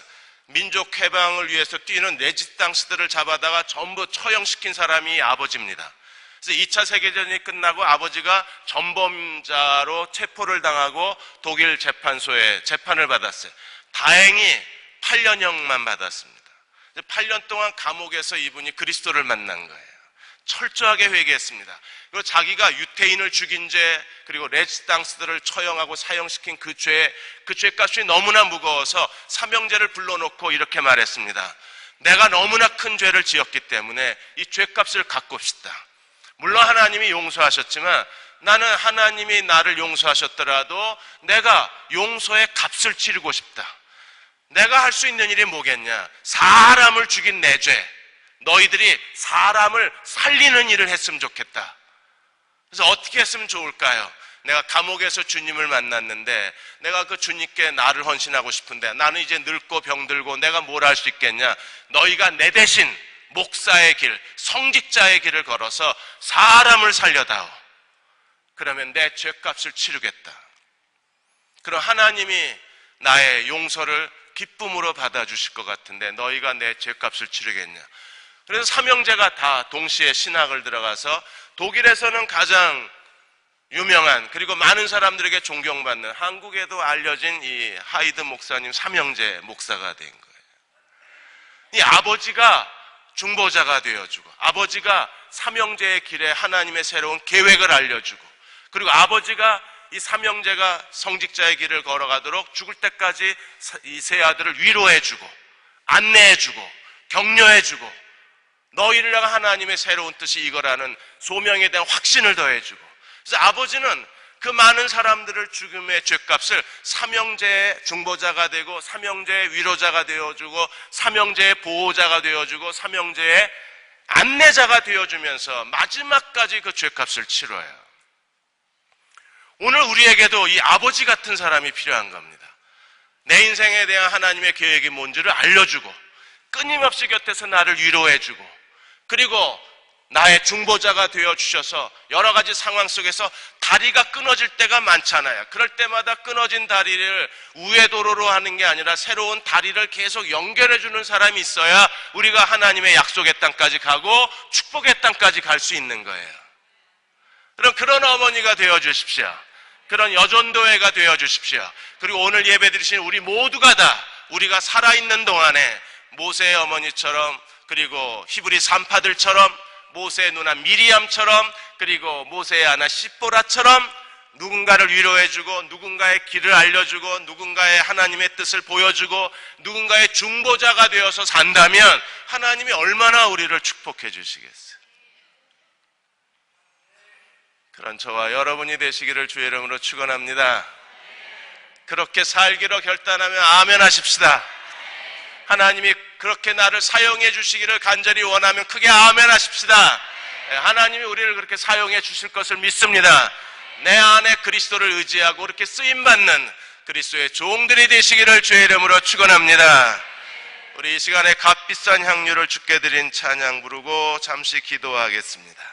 민족 해방을 위해서 뛰는 레지스탕스들을 잡아다가 전부 처형시킨 사람이 아버지입니다. 그래서 2차 세계대전이 끝나고 아버지가 전범자로 체포를 당하고 독일 재판소에 재판을 받았어요. 다행히 8년형만 받았습니다. 8년 동안 감옥에서 이분이 그리스도를 만난 거예요. 철저하게 회개했습니다. 그리고 자기가 유태인을 죽인 죄, 그리고 레지스탕스들을 처형하고 사형시킨 그 죄값이 너무나 무거워서 삼형제를 불러놓고 이렇게 말했습니다. 내가 너무나 큰 죄를 지었기 때문에 이 죄값을 갚고 싶다. 물론 하나님이 용서하셨지만 나는 하나님이 나를 용서하셨더라도 내가 용서의 값을 치르고 싶다. 내가 할 수 있는 일이 뭐겠냐? 사람을 죽인 내 죄, 너희들이 사람을 살리는 일을 했으면 좋겠다. 그래서 어떻게 했으면 좋을까요? 내가 감옥에서 주님을 만났는데 내가 그 주님께 나를 헌신하고 싶은데 나는 이제 늙고 병들고 내가 뭘 할 수 있겠냐? 너희가 내 대신 목사의 길, 성직자의 길을 걸어서 사람을 살려다오. 그러면 내 죄값을 치르겠다. 그럼 하나님이 나의 용서를 기쁨으로 받아주실 것 같은데 너희가 내 죄값을 치르겠냐? 그래서 삼형제가 다 동시에 신학을 들어가서 독일에서는 가장 유명한 그리고 많은 사람들에게 존경받는 한국에도 알려진 이 하이드 목사님 삼형제 목사가 된 거예요. 이 아버지가 중보자가 되어주고 아버지가 삼형제의 길에 하나님의 새로운 계획을 알려주고 그리고 아버지가 이 삼형제가 성직자의 길을 걸어가도록 죽을 때까지 이 세 아들을 위로해주고 안내해주고 격려해주고 너희를 향한 하나님의 새로운 뜻이 이거라는 소명에 대한 확신을 더해주고 그래서 아버지는 그 많은 사람들을 죽음의 죄값을 삼형제의 중보자가 되고 삼형제의 위로자가 되어주고 삼형제의 보호자가 되어주고 삼형제의 안내자가 되어주면서 마지막까지 그 죄값을 치러요. 오늘 우리에게도 이 아버지 같은 사람이 필요한 겁니다. 내 인생에 대한 하나님의 계획이 뭔지를 알려주고 끊임없이 곁에서 나를 위로해주고 그리고 나의 중보자가 되어주셔서 여러 가지 상황 속에서 다리가 끊어질 때가 많잖아요. 그럴 때마다 끊어진 다리를 우회도로로 하는 게 아니라 새로운 다리를 계속 연결해주는 사람이 있어야 우리가 하나님의 약속의 땅까지 가고 축복의 땅까지 갈 수 있는 거예요. 그런 어머니가 되어주십시오. 그런 여전도회가 되어주십시오. 그리고 오늘 예배드리신 우리 모두가 다 우리가 살아있는 동안에 모세의 어머니처럼, 그리고 히브리 산파들처럼, 모세의 누나 미리암처럼, 그리고 모세의 아나 십보라처럼 누군가를 위로해주고, 누군가의 길을 알려주고, 누군가의 하나님의 뜻을 보여주고, 누군가의 중보자가 되어서 산다면 하나님이 얼마나 우리를 축복해 주시겠어요. 그런 저와 여러분이 되시기를 주의 이름으로 축원합니다. 그렇게 살기로 결단하면 아멘 하십시다. 하나님이 그렇게 나를 사용해 주시기를 간절히 원하면 크게 아멘 하십시다. 하나님이 우리를 그렇게 사용해 주실 것을 믿습니다. 내 안에 그리스도를 의지하고 그렇게 쓰임받는 그리스도의 종들이 되시기를 주의 이름으로 축원합니다. 우리 이 시간에 값비싼 향유를 주께 드린 찬양 부르고 잠시 기도하겠습니다.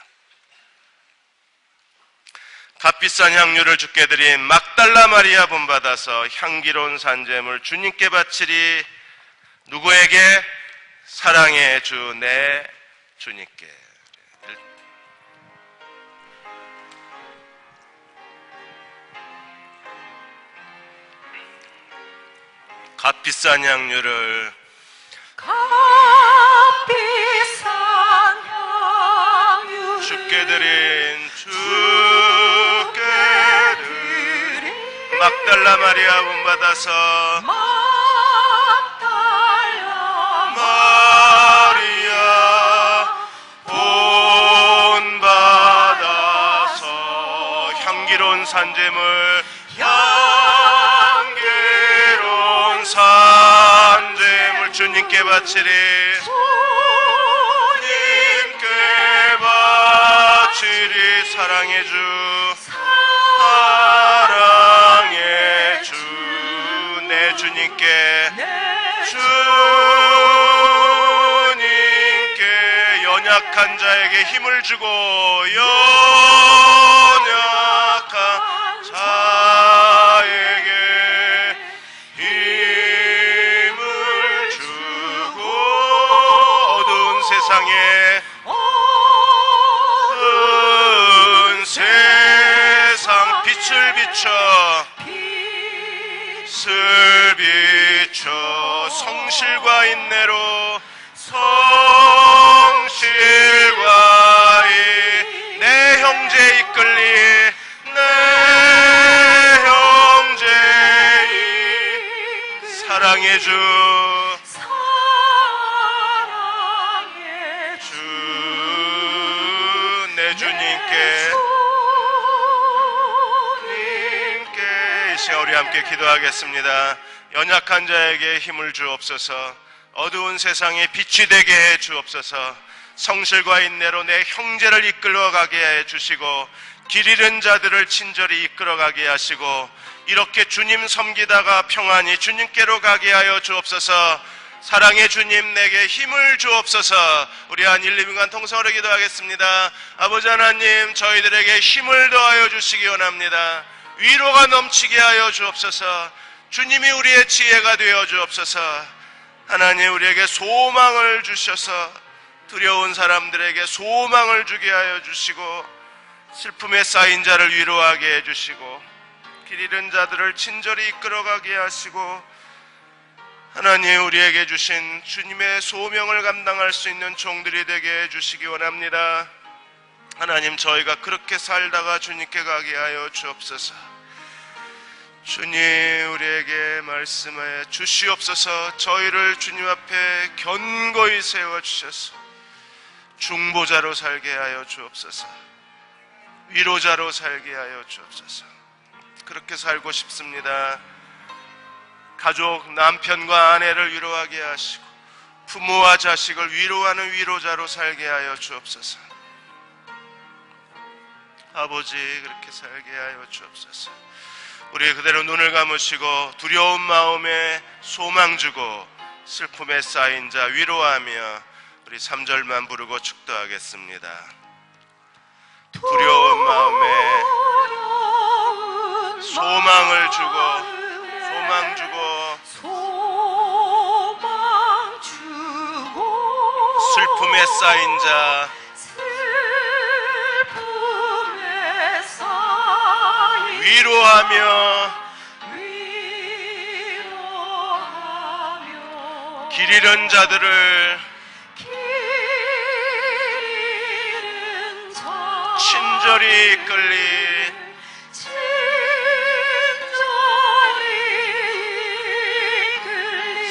값비싼 향유를 주께 드린 막달라 마리아 본받아서 향기로운 산재물 주님께 바치리. 누구에게? 사랑의 주 내 주님께. 값비싼 향유를 주께 드린 막달라 마리아 본받아서 향기로운 산재물 주님께 바치리. 주님께 바치리. 사랑의 주 내 주님께 연약한 자에게 힘을 주고 연약한 자에게 힘을 주고 어두운 세상 빛을 비춰 성실과 인내로 내 형제에 이끌리 사랑의 주 내 주님께 이 시간 우리 함께 기도하겠습니다. 연약한 자에게 힘을 주옵소서. 어두운 세상에 빛이 되게 해 주옵소서. 성실과 인내로 내 형제를 이끌어가게 해 주시고 길 잃은 자들을 친절히 이끌어가게 하시고 이렇게 주님 섬기다가 평안히 주님께로 가게 하여 주옵소서. 사랑의 주님 내게 힘을 주옵소서. 우리 한 1, 2분간 통성으로 기도하겠습니다. 아버지 하나님, 저희들에게 힘을 더하여 주시기 원합니다. 위로가 넘치게 하여 주옵소서. 주님이 우리의 지혜가 되어 주옵소서. 하나님, 우리에게 소망을 주셔서 두려운 사람들에게 소망을 주게 하여 주시고 슬픔에 쌓인 자를 위로하게 해주시고 길 잃은 자들을 친절히 이끌어가게 하시고 하나님, 우리에게 주신 주님의 소명을 감당할 수 있는 종들이 되게 해주시기 원합니다. 하나님, 저희가 그렇게 살다가 주님께 가게 하여 주옵소서. 주님, 우리에게 말씀하여 주시옵소서. 저희를 주님 앞에 견고히 세워주셔서 중보자로 살게 하여 주옵소서. 위로자로 살게 하여 주옵소서. 그렇게 살고 싶습니다. 가족, 남편과 아내를 위로하게 하시고 부모와 자식을 위로하는 위로자로 살게 하여 주옵소서. 아버지, 그렇게 살게 하여 주옵소서. 우리 그대로 눈을 감으시고 두려운 마음에 소망 주고 슬픔에 쌓인 자 위로하며 우리 3절만 부르고 축도하겠습니다. 두려운 마음에 소망을 주고 슬픔에 쌓인 자 위로하며 길 잃은 자들을 친절히 이끌리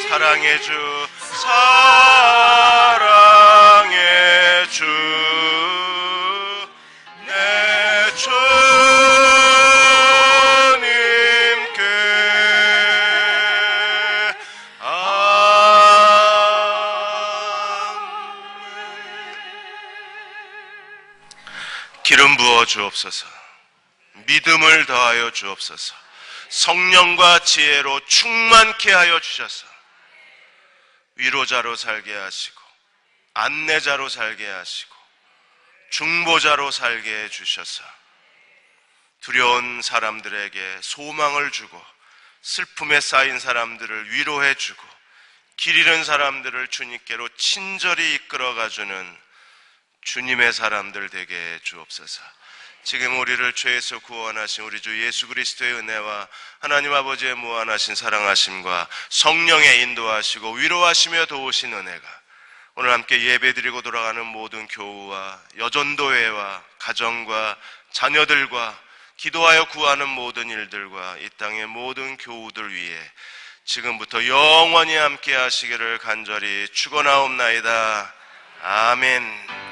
사랑의 주 사랑의 주 내 주님께 기름 부어 주옵소서. 믿음을 더하여 주옵소서. 성령과 지혜로 충만케 하여 주셔서 위로자로 살게 하시고 안내자로 살게 하시고 중보자로 살게 해 주셔서 두려운 사람들에게 소망을 주고 슬픔에 쌓인 사람들을 위로해 주고 길 잃은 사람들을 주님께로 친절히 이끌어가주는 주님의 사람들 되게 해 주옵소서. 지금 우리를 죄에서 구원하신 우리 주 예수 그리스도의 은혜와 하나님 아버지의 무한하신 사랑하심과 성령의 인도하시고 위로하시며 도우신 은혜가 오늘 함께 예배드리고 돌아가는 모든 교우와 여전도회와 가정과 자녀들과 기도하여 구하는 모든 일들과 이 땅의 모든 교우들 위해 지금부터 영원히 함께 하시기를 간절히 축원하옵나이다. 아멘.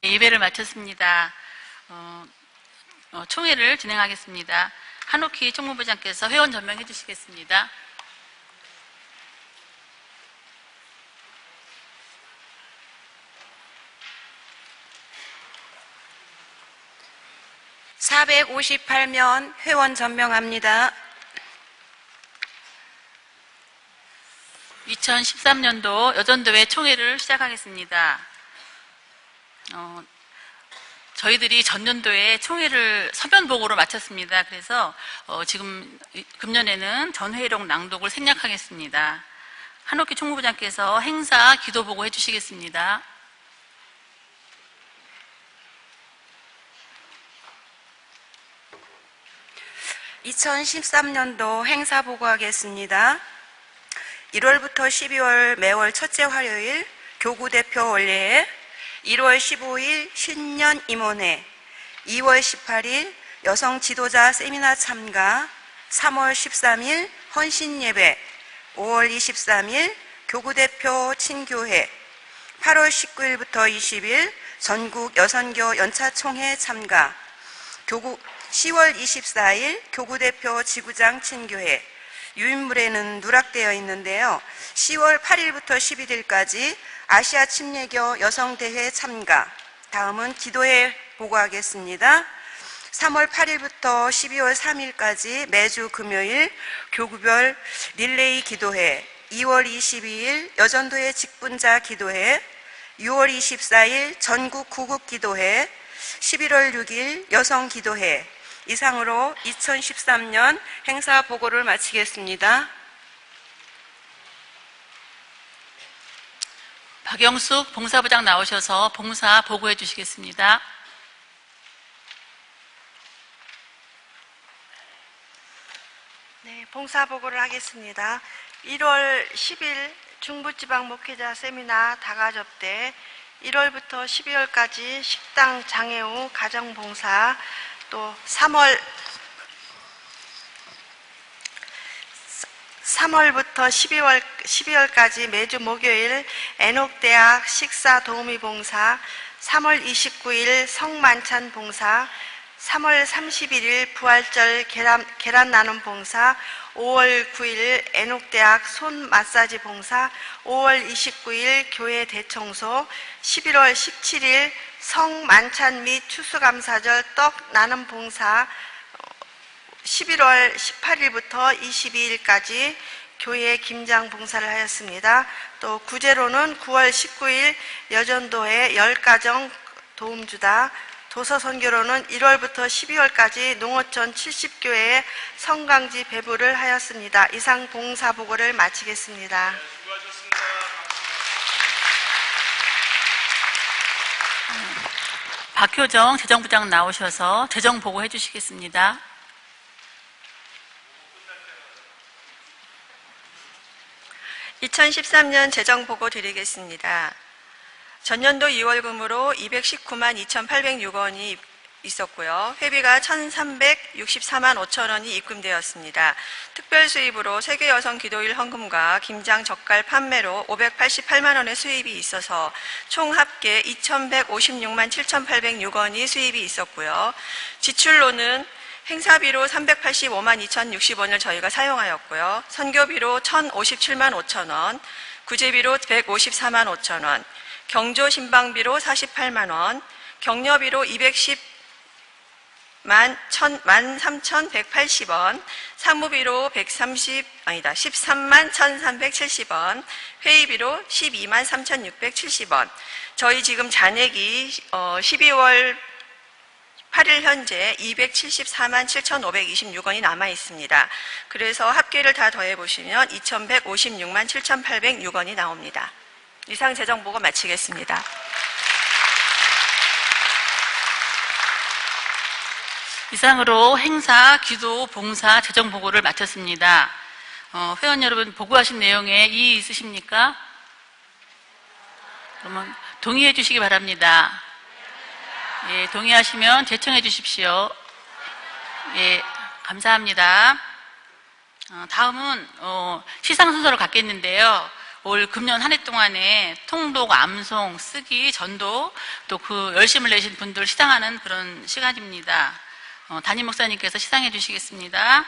예배를 마쳤습니다. 총회를 진행하겠습니다. 한옥희 총무부장께서 회원 전명해 주시겠습니다. (458면) 회원 전명합니다. 2013년도 여전도회 총회를 시작하겠습니다. 저희들이 전년도에 총회를 서면 보고로 마쳤습니다. 그래서 지금 금년에는 전회록 낭독을 생략하겠습니다. 한옥희 총무부장께서 행사 기도 보고 해주시겠습니다. (2013년도) 행사 보고하겠습니다. 1월부터 12월 매월 첫째 화요일 교구 대표 원례회, 1월 15일 신년 임원회, 2월 18일 여성 지도자 세미나 참가, 3월 13일 헌신 예배, 5월 23일 교구 대표 친교회, 8월 19일부터 20일 전국 여선교 연차총회 참가, 10월 24일 교구 대표 지구장 친교회. 유인물에는 누락되어 있는데요. 10월 8일부터 11일까지 아시아 침례교 여성대회 참가. 다음은 기도회 보고하겠습니다. 3월 8일부터 12월 3일까지 매주 금요일 교구별 릴레이 기도회, 2월 22일 여전도회 직분자 기도회, 6월 24일 전국 구국 기도회, 11월 6일 여성 기도회. 이상으로 2013년 행사 보고를 마치겠습니다. 박영숙 봉사부장 나오셔서 봉사 보고해 주시겠습니다. 네, 봉사 보고를 하겠습니다. 1월 10일 중부지방 목회자 세미나 다가접대, 1월부터 12월까지 식당 장애우 가정봉사, 또 3월 3월부터 12월까지 매주 목요일 애녹대학 식사 도우미 봉사, 3월 29일 성만찬 봉사, 3월 31일 부활절 계란 나눔 봉사, 5월 9일 애녹대학 손 마사지 봉사, 5월 29일 교회 대청소, 11월 17일 성만찬 및 추수감사절 떡 나눔 봉사, 11월 18일부터 22일까지 교회 김장 봉사를 하였습니다. 또 구제로는 9월 19일 여전도에 10가정 도움주다, 도서 선교로는 1월부터 12월까지 농어촌 70교회에 성강지 배부를 하였습니다. 이상 봉사 보고를 마치겠습니다. 수고하셨습니다. 박효정 재정부장 나오셔서 재정 보고해 주시겠습니다. (2013년) 재정 보고 드리겠습니다. 전년도 2월금으로 219만 2,806원이 있었고요. 회비가 1,364만 5천 원이 입금되었습니다. 특별 수입으로 세계 여성 기도일 헌금과 김장 젓갈 판매로 588만 원의 수입이 있어서 총 합계 2,156만 7,806원이 수입이 있었고요. 지출로는 행사비로 385만 2,060원을 저희가 사용하였고요. 선교비로 1,057만 5천 원, 구제비로 154만 5천 원, 경조 신방비로 48만 원, 격려비로 210만 13,180원, 사무비로 13만 1,370원, 회의비로 12만 3,670원. 저희 지금 잔액이 12월 8일 현재 274만 7,526원이 남아 있습니다. 그래서 합계를 다 더해 보시면 2,156만 7,806원이 나옵니다. 이상 재정 보고 마치겠습니다. 이상으로 행사, 기도, 봉사, 재정 보고를 마쳤습니다. 회원 여러분 보고하신 내용에 이의 있으십니까? 그러면 동의해 주시기 바랍니다. 예, 동의하시면 제청해 주십시오. 예, 감사합니다. 다음은 시상 순서를 갖겠는데요. 올 금년 한 해 동안에 통독, 암송, 쓰기, 전도 또 그 열심을 내신 분들 시상하는 그런 시간입니다. 담임 목사님께서 시상해 주시겠습니다.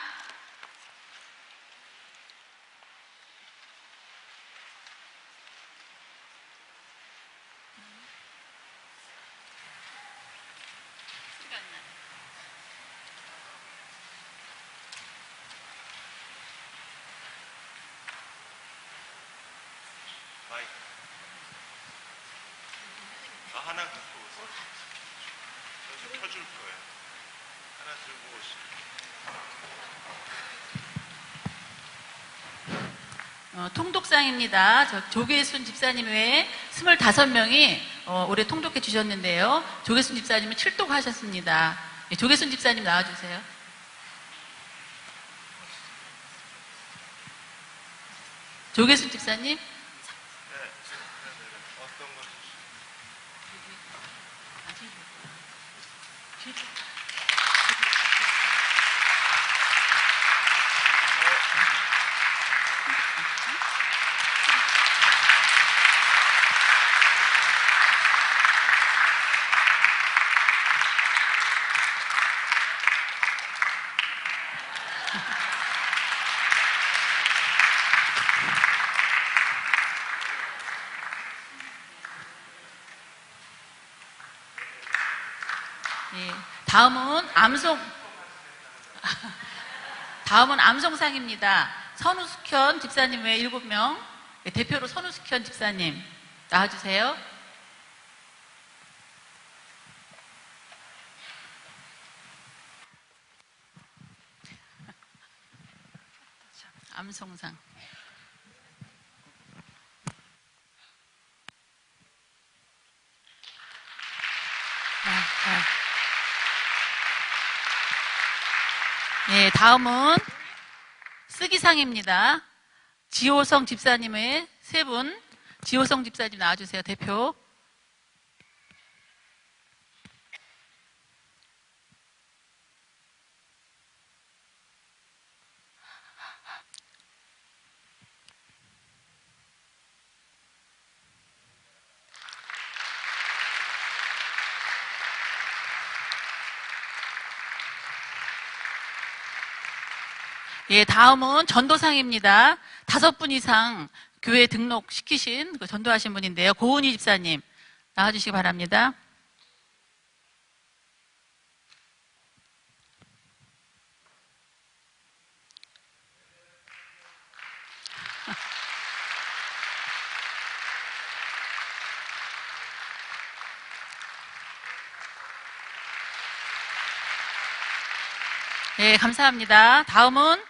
하나 갖고 오세요. 저 켜줄 거예요. 하나 들고 오시고. 통독상입니다. 조계순 집사님 외에 25명이 올해 통독해 주셨는데요. 조계순 집사님은 7독 하셨습니다. 예, 조계순 집사님 나와주세요. 조계순 집사님. 어떤 거 예, 다음은 암송상입니다. 선우숙현 집사님 외에 7명, 예, 대표로 선우숙현 집사님 나와주세요. 암송상. 네, 다음은 쓰기상입니다. 지호성 집사님의 3분, 지호성 집사님 나와주세요. 대표. 예, 다음은 전도상입니다. 5분 이상 교회 등록시키신 그 전도하신 분인데요. 고은희 집사님 나와주시기 바랍니다. 네, 감사합니다. 다음은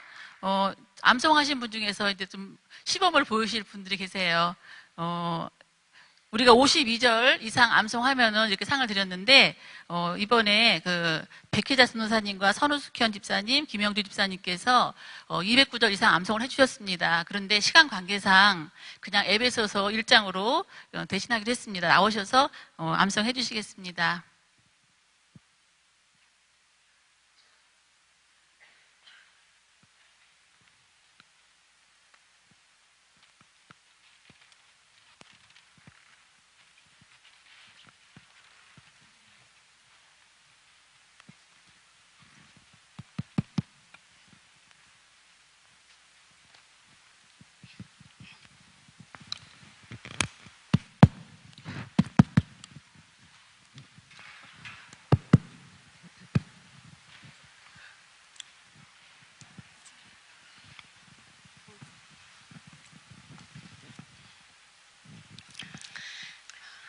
암송하신 분 중에서 이제 좀 시범을 보이실 분들이 계세요. 우리가 52절 이상 암송하면은 이렇게 상을 드렸는데 이번에 그 백혜자 선교사님과 선우숙현 집사님, 김영주 집사님께서 209절 이상 암송을 해주셨습니다. 그런데 시간 관계상 그냥 에베소서 1장으로 대신하기로 했습니다. 나오셔서 암송해 주시겠습니다.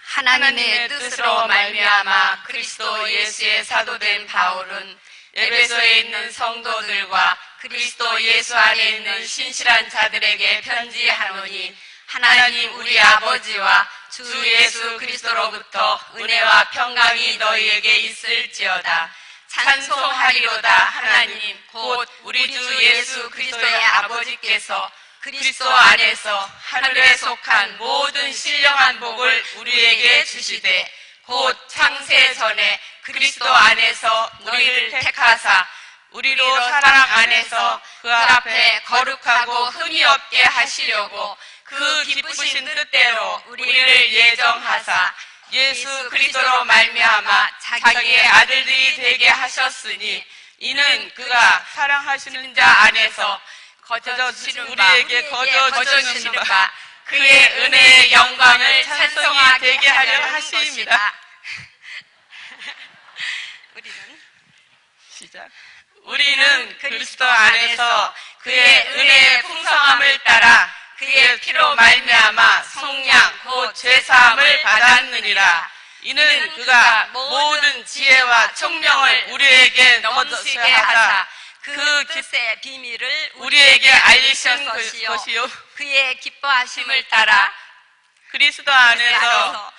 하나님의 뜻으로 말미암아 그리스도 예수의 사도된 바울은 에베소에 있는 성도들과 그리스도 예수 안에 있는 신실한 자들에게 편지하노니 하나님 우리 아버지와 주 예수 그리스도로부터 은혜와 평강이 너희에게 있을지어다. 찬송하리로다. 하나님 곧 우리 주 예수 그리스도의 아버지께서 그리스도 안에서 하늘에 속한 모든 신령한 복을 우리에게 주시되 곧 창세 전에 그리스도 안에서 우리를 택하사 우리로 사랑 안에서 그 앞에 거룩하고 흠이 없게 하시려고 그 기쁘신 뜻대로 우리를 예정하사 예수 그리스도로 말미암아 자기의 아들들이 되게 하셨으니 이는 그가 사랑하시는 자 안에서 우리에게 거저주시는 바 그의 은혜의 영광을 찬송이 되게 하려 하심이다. 우리는 그리스도 안에서 그의 은혜의 풍성함을 따라 그의 피로 말미암아 속량 곧 죄사함을 받았느니라. 이는 그가 모든 지혜와 총명을 우리에게 넘치게 하사 그 뜻의 비밀을 우리에게 알리신 것이요 그의 기뻐하심을 따라 그리스도 안에서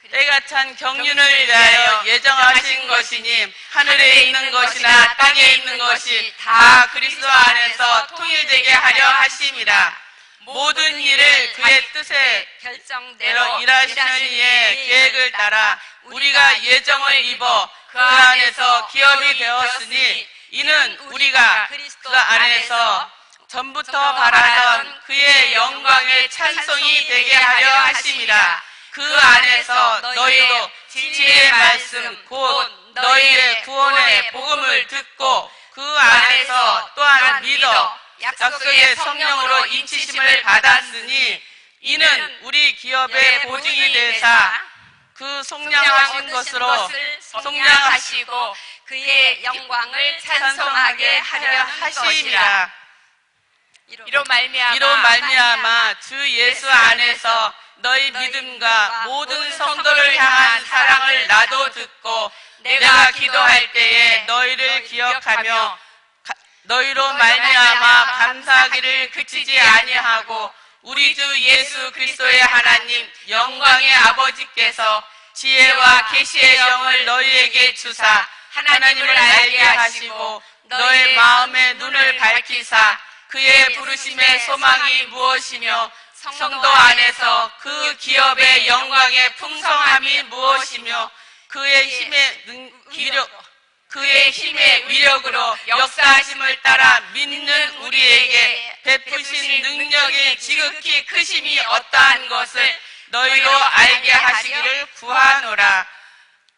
때가 찬 경륜을 위하여 예정하신 것이니 하늘에 있는 것이나 땅에 있는 것이 다 그리스도 안에서 통일되게 하려 하심이라. 모든 일을 그의 뜻에 결정대로 일하시는 이의 계획을 따라 우리가 예정을 입어 그 안에서 기업이 되었으니 이는 우리가 그 안에서 전부터 바라던 그의 영광의 찬송이 되게 하려 하심이라. 그 안에서 너희도 진리의 말씀 곧 너희의 구원의 복음을 듣고 그 안에서 또한 믿어 약속의 성령으로 인치심을 받았으니 이는 우리 기업의 보증이 되사 그 속량하신 것으로 속량하시고 그의 영광을 찬송하게 하려 하심이라. 이로 말미암아 주 예수 안에서 너희 믿음과 모든 성도를 향한 사랑을 나도 듣고 내가 기도할 때에 너희를 기억하며 너희로 말미암아 감사하기를 그치지 아니하고 우리 주 예수 그리스도의 하나님 영광의 아버지께서 지혜와 계시의 영을 너희에게 주사 하나님을 알게 하시고 너의 마음의 눈을 밝히사 그의 부르심의 소망이 무엇이며 성도 안에서 그 기업의 영광의 풍성함이 무엇이며 그의 힘의 위력으로 역사하심을 따라 믿는 우리에게 베푸신 능력이 지극히 크심이 어떠한 것을 너희로 알게 하시기를 구하노라.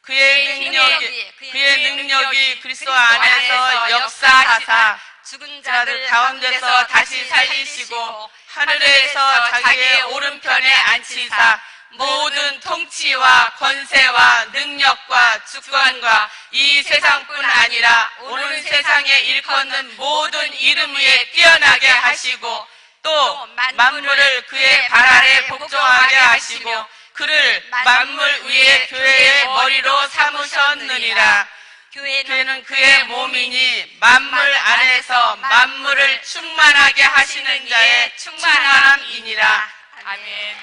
그의 능력이 그리스도 안에서 역사하사 죽은 자들 가운데서 다시 살리시고 하늘에서 자기의 오른편에 앉히사 모든 통치와 권세와 능력과 주권과 이 세상뿐 아니라 오는 세상에 일컫는 모든 이름 위에 뛰어나게 하시고 또 만물을 그의 발 아래 복종하게 하시고 그를 만물 위에 교회의 머리로 삼으셨느니라. 교회는 그의 몸이니 만물 안에서 만물을 충만하게 하시는 자의 충만함이니라. 아멘.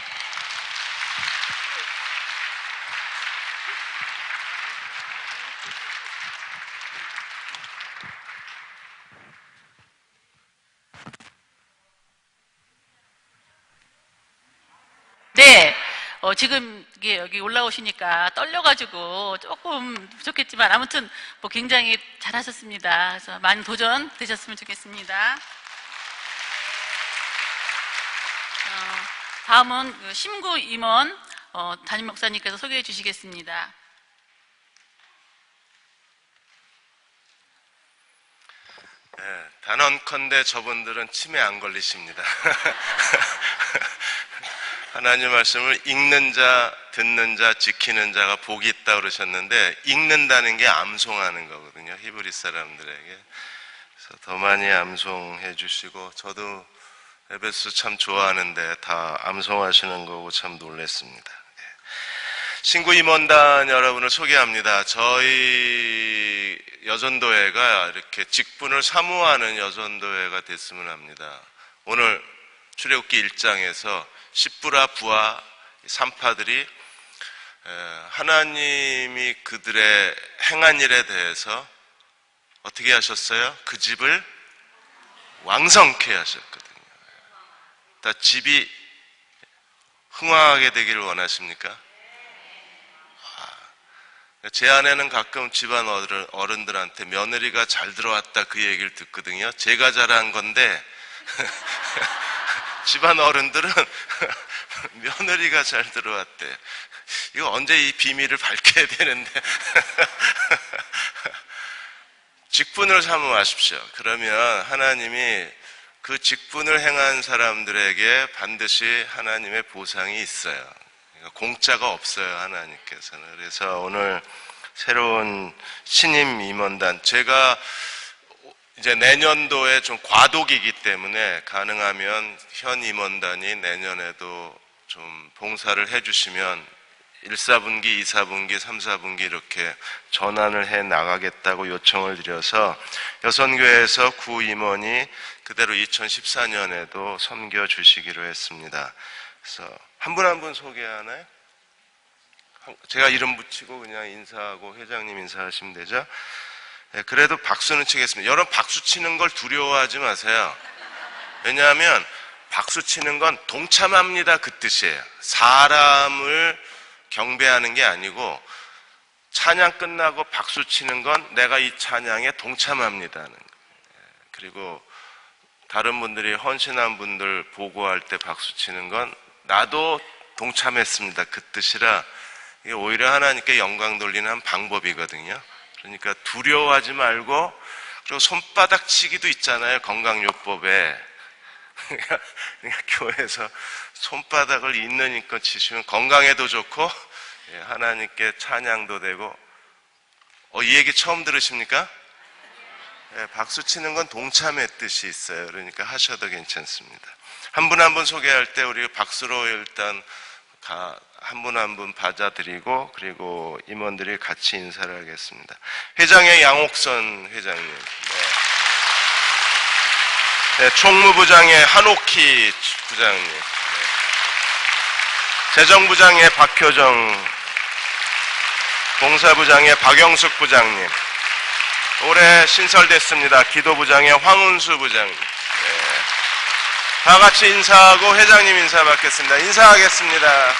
네, 지금 이게 여기 올라오시니까 떨려가지고 조금 부족했지만 아무튼 뭐 굉장히 잘하셨습니다. 그래서 많은 도전 되셨으면 좋겠습니다. 다음은 그 심구 임원 담임 목사님께서 소개해 주시겠습니다. 네, 단언컨대 저분들은 치매 안 걸리십니다. 하나님 말씀을 읽는 자, 듣는 자, 지키는 자가 복이 있다 그러셨는데 읽는다는 게 암송하는 거거든요. 히브리 사람들에게. 그래서 더 많이 암송해 주시고 저도 에베소 참 좋아하는데 다 암송하시는 거고 참 놀랐습니다. 신구 임원단 여러분을 소개합니다. 저희 여전도회가 이렇게 직분을 사모하는 여전도회가 됐으면 합니다. 오늘 출애굽기 1장에서 십부라 부하 산파들이 하나님이 그들의 행한 일에 대해서 어떻게 하셨어요? 그 집을 왕성케 하셨거든요. 다 집이 흥왕하게 되기를 원하십니까? 제 아내는 가끔 집안 어른들한테 며느리가 잘 들어왔다 그 얘기를 듣거든요. 제가 잘한 건데 집안 어른들은 며느리가 잘 들어왔대. 이거 언제 이 비밀을 밝혀야 되는데 직분을 사모하십시오. 그러면 하나님이 그 직분을 행한 사람들에게 반드시 하나님의 보상이 있어요. 공짜가 없어요, 하나님께서는. 그래서 오늘 새로운 신임 임원단, 제가 이제 내년도에 좀 과도기이기 때문에 가능하면 현 임원단이 내년에도 좀 봉사를 해주시면 1사분기, 2사분기, 3사분기 이렇게 전환을 해 나가겠다고 요청을 드려서 여선교회에서 구 임원이 그대로 2014년에도 섬겨 주시기로 했습니다. 그래서 한 분 한 분 소개하나요? 제가 이름 붙이고 그냥 인사하고 회장님 인사하시면 되죠? 네, 그래도 박수는 치겠습니다. 여러분 박수 치는 걸 두려워하지 마세요. 왜냐하면 박수 치는 건 동참합니다 그 뜻이에요. 사람을 경배하는 게 아니고 찬양 끝나고 박수 치는 건 내가 이 찬양에 동참합니다는 거예요. 그리고 다른 분들이 헌신한 분들 보고할 때 박수 치는 건 나도 동참했습니다 그 뜻이라 이게 오히려 하나님께 영광 돌리는 한 방법이거든요. 그러니까 두려워하지 말고, 그리고 손바닥 치기도 있잖아요, 건강요법에. 그러니까 교회에서 손바닥을 있는 힘껏 치시면 건강에도 좋고 하나님께 찬양도 되고. 이 얘기 처음 들으십니까? 박수 치는 건 동참의 뜻이 있어요. 그러니까 하셔도 괜찮습니다. 한 분 한 분 소개할 때 우리 박수로 일단 한 분 한 분 받아드리고 그리고 임원들이 같이 인사를 하겠습니다. 회장의 양옥선 회장님, 네, 총무부장의 한옥희 부장님, 네, 재정부장의 박효정, 봉사부장의 박영숙 부장님, 올해 신설됐습니다. 기도부장의 황운수 부장님. 네. 다 같이 인사하고 회장님 인사 받겠습니다. 인사하겠습니다.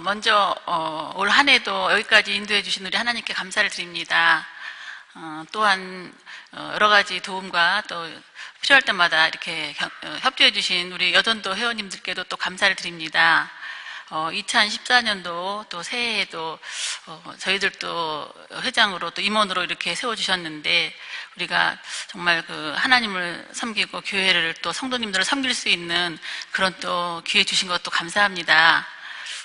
먼저 올 한 해도 여기까지 인도해 주신 우리 하나님께 감사를 드립니다. 또한 여러 가지 도움과 또 필요할 때마다 이렇게 협조해 주신 우리 여전도 회원님들께도 또 감사를 드립니다. 2014년도 또 새해에도 저희들도 회장으로 또 임원으로 이렇게 세워주셨는데 우리가 정말 그 하나님을 섬기고 교회를 또 성도님들을 섬길 수 있는 그런 또 기회 주신 것도 감사합니다.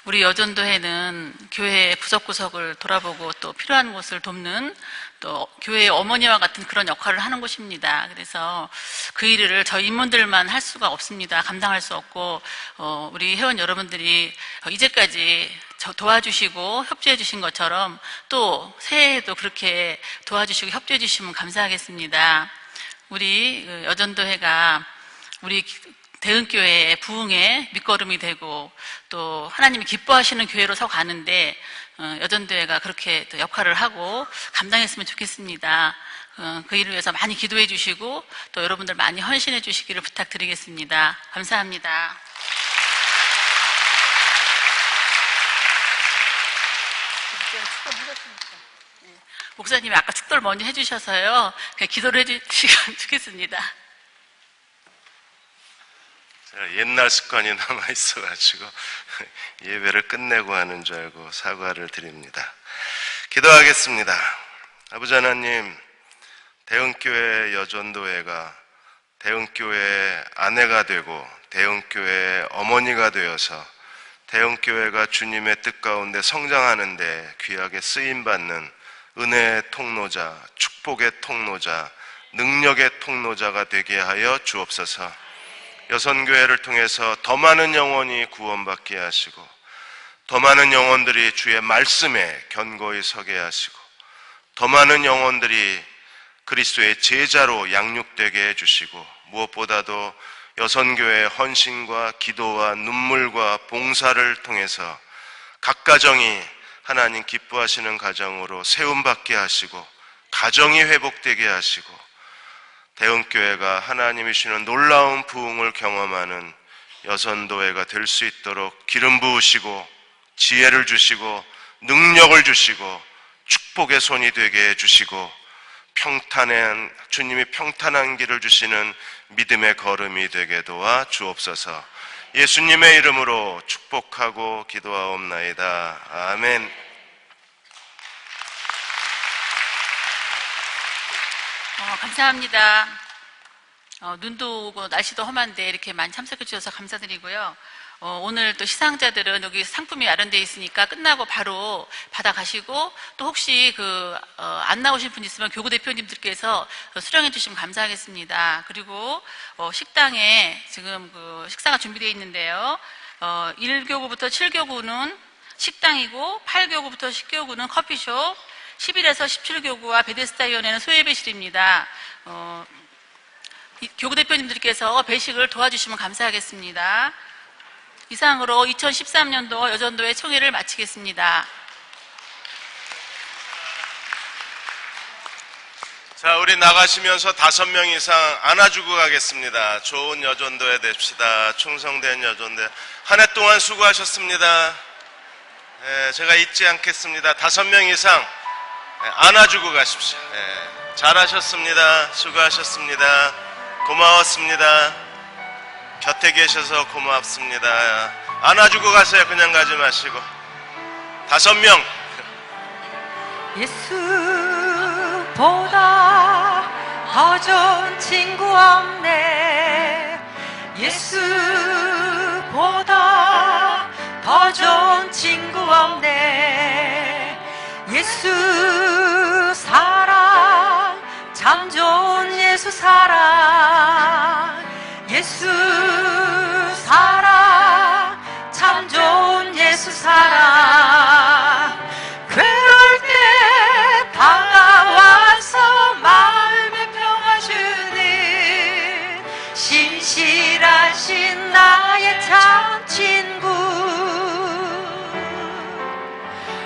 우리 여전도회는 교회의 구석구석을 돌아보고 또 필요한 곳을 돕는 또 교회의 어머니와 같은 그런 역할을 하는 곳입니다. 그래서 그 일을 저희 임원들만 할 수가 없습니다. 감당할 수 없고 우리 회원 여러분들이 이제까지 도와주시고 협조해 주신 것처럼 또 새해에도 그렇게 도와주시고 협조해 주시면 감사하겠습니다. 우리 여전도회가 우리 대흥교회의 부흥의 밑거름이 되고 또 하나님이 기뻐하시는 교회로 서 가는데 여전도회가 그렇게 또 역할을 하고 감당했으면 좋겠습니다. 그 일을 위해서 많이 기도해 주시고 또 여러분들 많이 헌신해 주시기를 부탁드리겠습니다. 감사합니다. 목사님이 아까 축도를 먼저 해주셔서요. 그냥 기도를 해주시면 좋겠습니다. 제가 옛날 습관이 남아있어가지고 예배를 끝내고 하는 줄 알고 사과를 드립니다. 기도하겠습니다. 아버지 하나님, 대흥교회 여전도회가 대흥교회 아내가 되고 대흥교회 어머니가 되어서 대흥교회가 주님의 뜻 가운데 성장하는데 귀하게 쓰임받는 은혜의 통로자, 축복의 통로자, 능력의 통로자가 되게 하여 주옵소서. 여선교회를 통해서 더 많은 영혼이 구원받게 하시고 더 많은 영혼들이 주의 말씀에 견고히 서게 하시고 더 많은 영혼들이 그리스도의 제자로 양육되게 해주시고 무엇보다도 여선교회의 헌신과 기도와 눈물과 봉사를 통해서 각 가정이 하나님 기뻐하시는 가정으로 세움받게 하시고 가정이 회복되게 하시고 대흥교회가 하나님이 주시는 놀라운 부흥을 경험하는 여선도회가 될 수 있도록 기름 부으시고 지혜를 주시고 능력을 주시고 축복의 손이 되게 해주시고 평탄한 주님이 평탄한 길을 주시는 믿음의 걸음이 되게 도와 주옵소서. 예수님의 이름으로 축복하고 기도하옵나이다. 아멘. 감사합니다. 눈도 오고 날씨도 험한데 이렇게 많이 참석해 주셔서 감사드리고요. 오늘 또 시상자들은 여기 상품이 마련되어 있으니까 끝나고 바로 받아가시고 또 혹시 안 나오신 분 있으면 교구 대표님들께서 수령해 주시면 감사하겠습니다. 그리고 식당에 지금 식사가 준비되어 있는데요. 1교구부터 7교구는 식당이고 8교구부터 10교구는 커피숍, 11에서 17교구와 베데스다 위원회는 소예배실입니다. 교구 대표님들께서 배식을 도와주시면 감사하겠습니다. 이상으로 2013년도 여전도회 총회를 마치겠습니다. 자, 우리 나가시면서 5명 이상 안아주고 가겠습니다. 좋은 여전도회 됩시다. 충성된 여전도회. 한 해 동안 수고하셨습니다. 제가 잊지 않겠습니다. 5명 이상 안아주고 가십시오. 잘하셨습니다. 수고하셨습니다. 고마웠습니다. 곁에 계셔서 고맙습니다. 안아주고 가세요. 그냥 가지 마시고. 5명. 예수보다 더 좋은 친구 없네. 예수보다 더 좋은 친구 없네. 예수 사랑, 참 좋은 예수 사랑. 예수 사랑, 참 좋은 예수 사랑. 괴로울 때 다가와서 마음에 평화 주는 신실하신 나의 참 친구.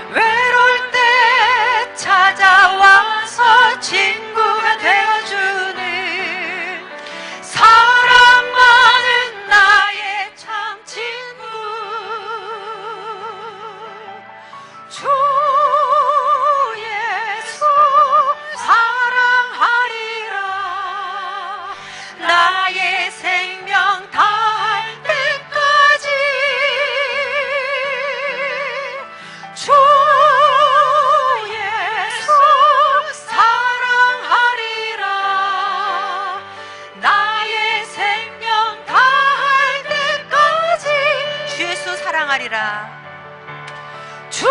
외로울 때 찾아와서 친구가 되어주는 사랑 많은 사랑하리라. 주